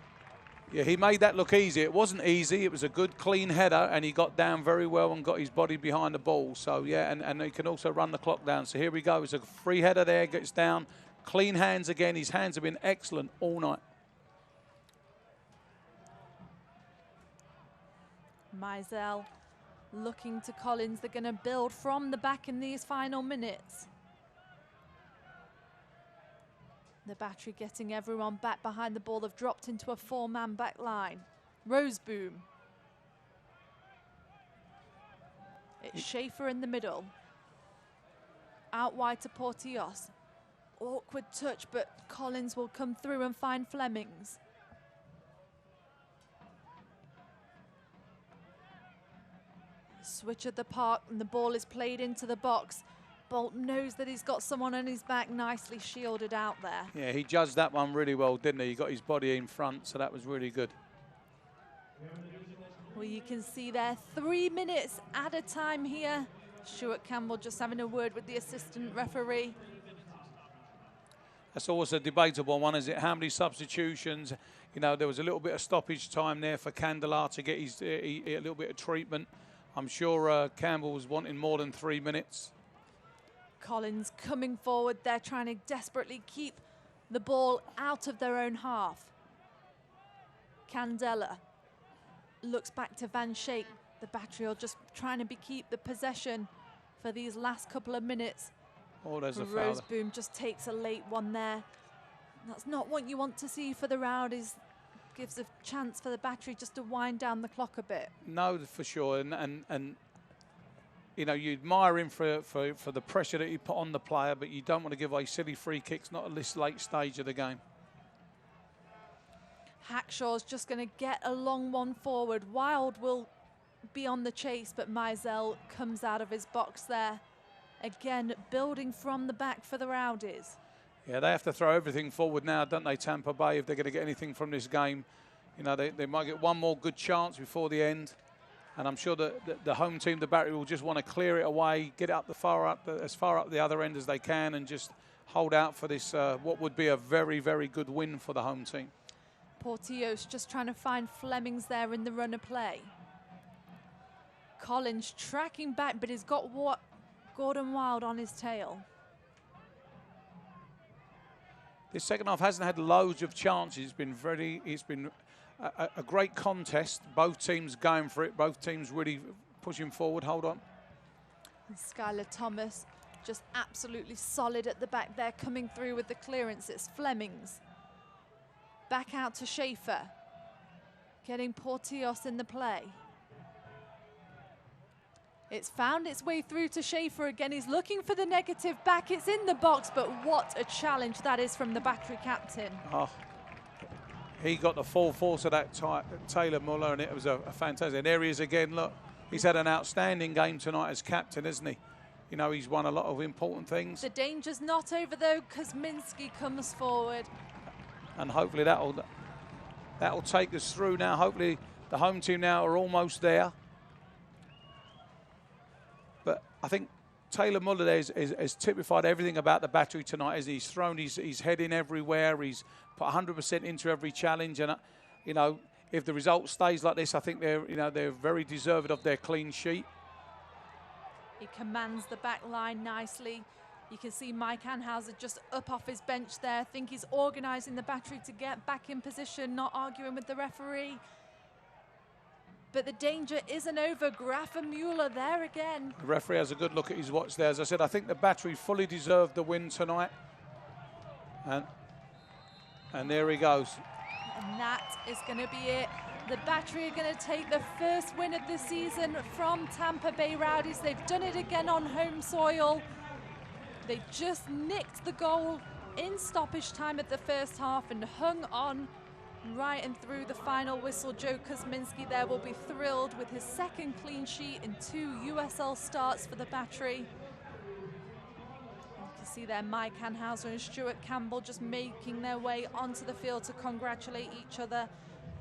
Yeah, he made that look easy. It wasn't easy. It was a good, clean header, and he got down very well and got his body behind the ball. So, yeah, and he can also run the clock down. So here we go. It's a free header there, gets down. Clean hands again. His hands have been excellent all night. Mizell looking to Collins. They're going to build from the back in these final minutes. The Battery getting everyone back behind the ball. They've dropped into a four-man back line. Roseboom. It's Schaefer in the middle. Out wide to Portillos. Awkward touch, but Collins will come through and find Flemings. Switch at the park, and the ball is played into the box. Bolt knows that he's got someone on his back, nicely shielded out there. Yeah, he judged that one really well, didn't he? He got his body in front, so that was really good. Well, you can see there 3 minutes at a time here. Stuart Campbell just having a word with the assistant referee. That's always a debatable one, is it? How many substitutions? You know, there was a little bit of stoppage time there for Candela to get a little bit of treatment. I'm sure Campbell was wanting more than 3 minutes. Collins coming forward. They're trying to desperately keep the ball out of their own half. Candela looks back to Van Schaik. The Battery are just trying to keep the possession for these last couple of minutes. Oh, there's a foul. Roseboom just takes a late one there. That's not what you want to see for the Rowdies. Gives a chance for the Battery just to wind down the clock a bit. No, for sure, and you know, you admire him for the pressure that he put on the player, but you don't want to give away silly free kicks, not at this late stage of the game. Hackshaw's just going to get a long one forward. Wild will be on the chase, but Mizell comes out of his box there. Again, building from the back for the Rowdies. Yeah, they have to throw everything forward now, don't they, Tampa Bay, if they're going to get anything from this game. You know, they might get one more good chance before the end. And I'm sure that the home team, the Battery, will just want to clear it away, get it up as far up the other end as they can, and just hold out for this, what would be a very, very good win for the home team. Portillos just trying to find Flemings there in the run of play. Collins tracking back, but he's got Gordon Wild on his tail. This second half hasn't had loads of chances. It's been a great contest. Both teams going for it. Both teams really pushing forward. Hold on. And Skylar Thomas just absolutely solid at the back there, coming through with the clearance. It's Flemings. Back out to Schaefer. Getting Portillos in the play. It's found its way through to Schaefer again. He's looking for the negative back. It's in the box, but what a challenge that is from the Battery captain. Oh, he got the full force of that Taylor Muller, and it was a fantastic. And there he is again, look. He's had an outstanding game tonight as captain, isn't he? You know, he's won a lot of important things. The danger's not over, though. Kosminski comes forward. And hopefully that'll take us through now. Hopefully the home team now are almost there. But I think Taylor Muller there has typified everything about the Battery tonight. As he's thrown his head in everywhere, he's put 100% into every challenge, and you know, if the result stays like this, I think they're very deserving of their clean sheet. He commands the back line nicely. You can see Mike Anhauser just up off his bench there. I think he's organising the battery to get back in position, not arguing with the referee. But the danger isn't over. Grafenmuller there again. The referee has a good look at his watch there. As I said, I think the battery fully deserved the win tonight. And there he goes. And that is going to be it. The battery are going to take the first win of the season from Tampa Bay Rowdies. They've done it again on home soil. They just nicked the goal in stoppage time at the first half and hung on right and through the final whistle. Joe Kuzminski there will be thrilled with his second clean sheet in 2 USL starts for the battery. You can see there Mike Anhauser and Stuart Campbell just making their way onto the field to congratulate each other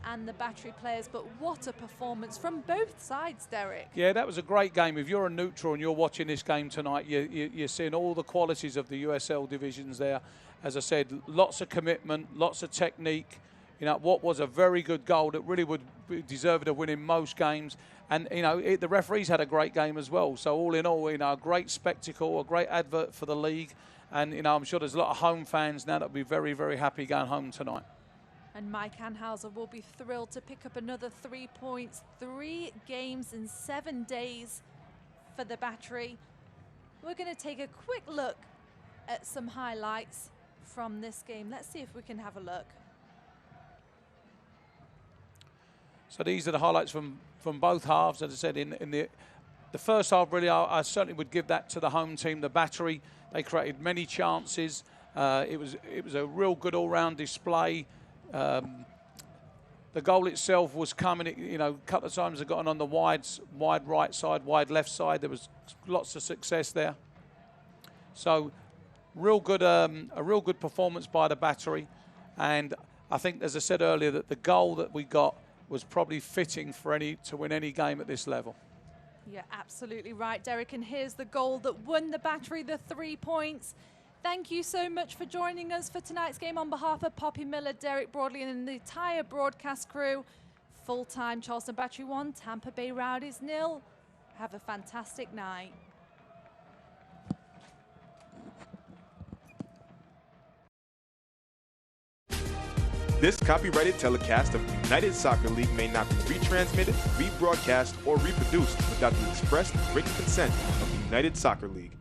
and the battery players. But what a performance from both sides, Derek. Yeah, that was a great game. If you're a neutral and you're watching this game tonight, you're seeing all the qualities of the USL divisions there. As I said, lots of commitment, lots of technique. What was a very good goal that really would deserve to win in most games. And, the referees had a great game as well. So all in all, a great spectacle, a great advert for the league. And, I'm sure there's a lot of home fans now that will be very, very happy going home tonight. And Mike Anhauser will be thrilled to pick up another 3 points. 3 games in 7 days for the battery. We're going to take a quick look at some highlights from this game. Let's see if we can have a look. So these are the highlights from both halves. As I said, in the first half, really, I certainly would give that to the home team, the battery. They created many chances. It was a real good all-round display. The goal itself was coming, a couple of times they got on the wide right side, wide left side. There was lots of success there. So a real good performance by the battery. And I think, as I said earlier, that the goal that we got was probably fitting to win any game at this level. You're absolutely right, Derek. And here's the goal that won the battery the 3 points. Thank you so much for joining us for tonight's game on behalf of Poppy Miller, Derek Broadley, and the entire broadcast crew. Full-time Charleston Battery 1, Tampa Bay Rowdies 0. Have a fantastic night. This copyrighted telecast of the United Soccer League may not be retransmitted, rebroadcast, or reproduced without the express written consent of the United Soccer League.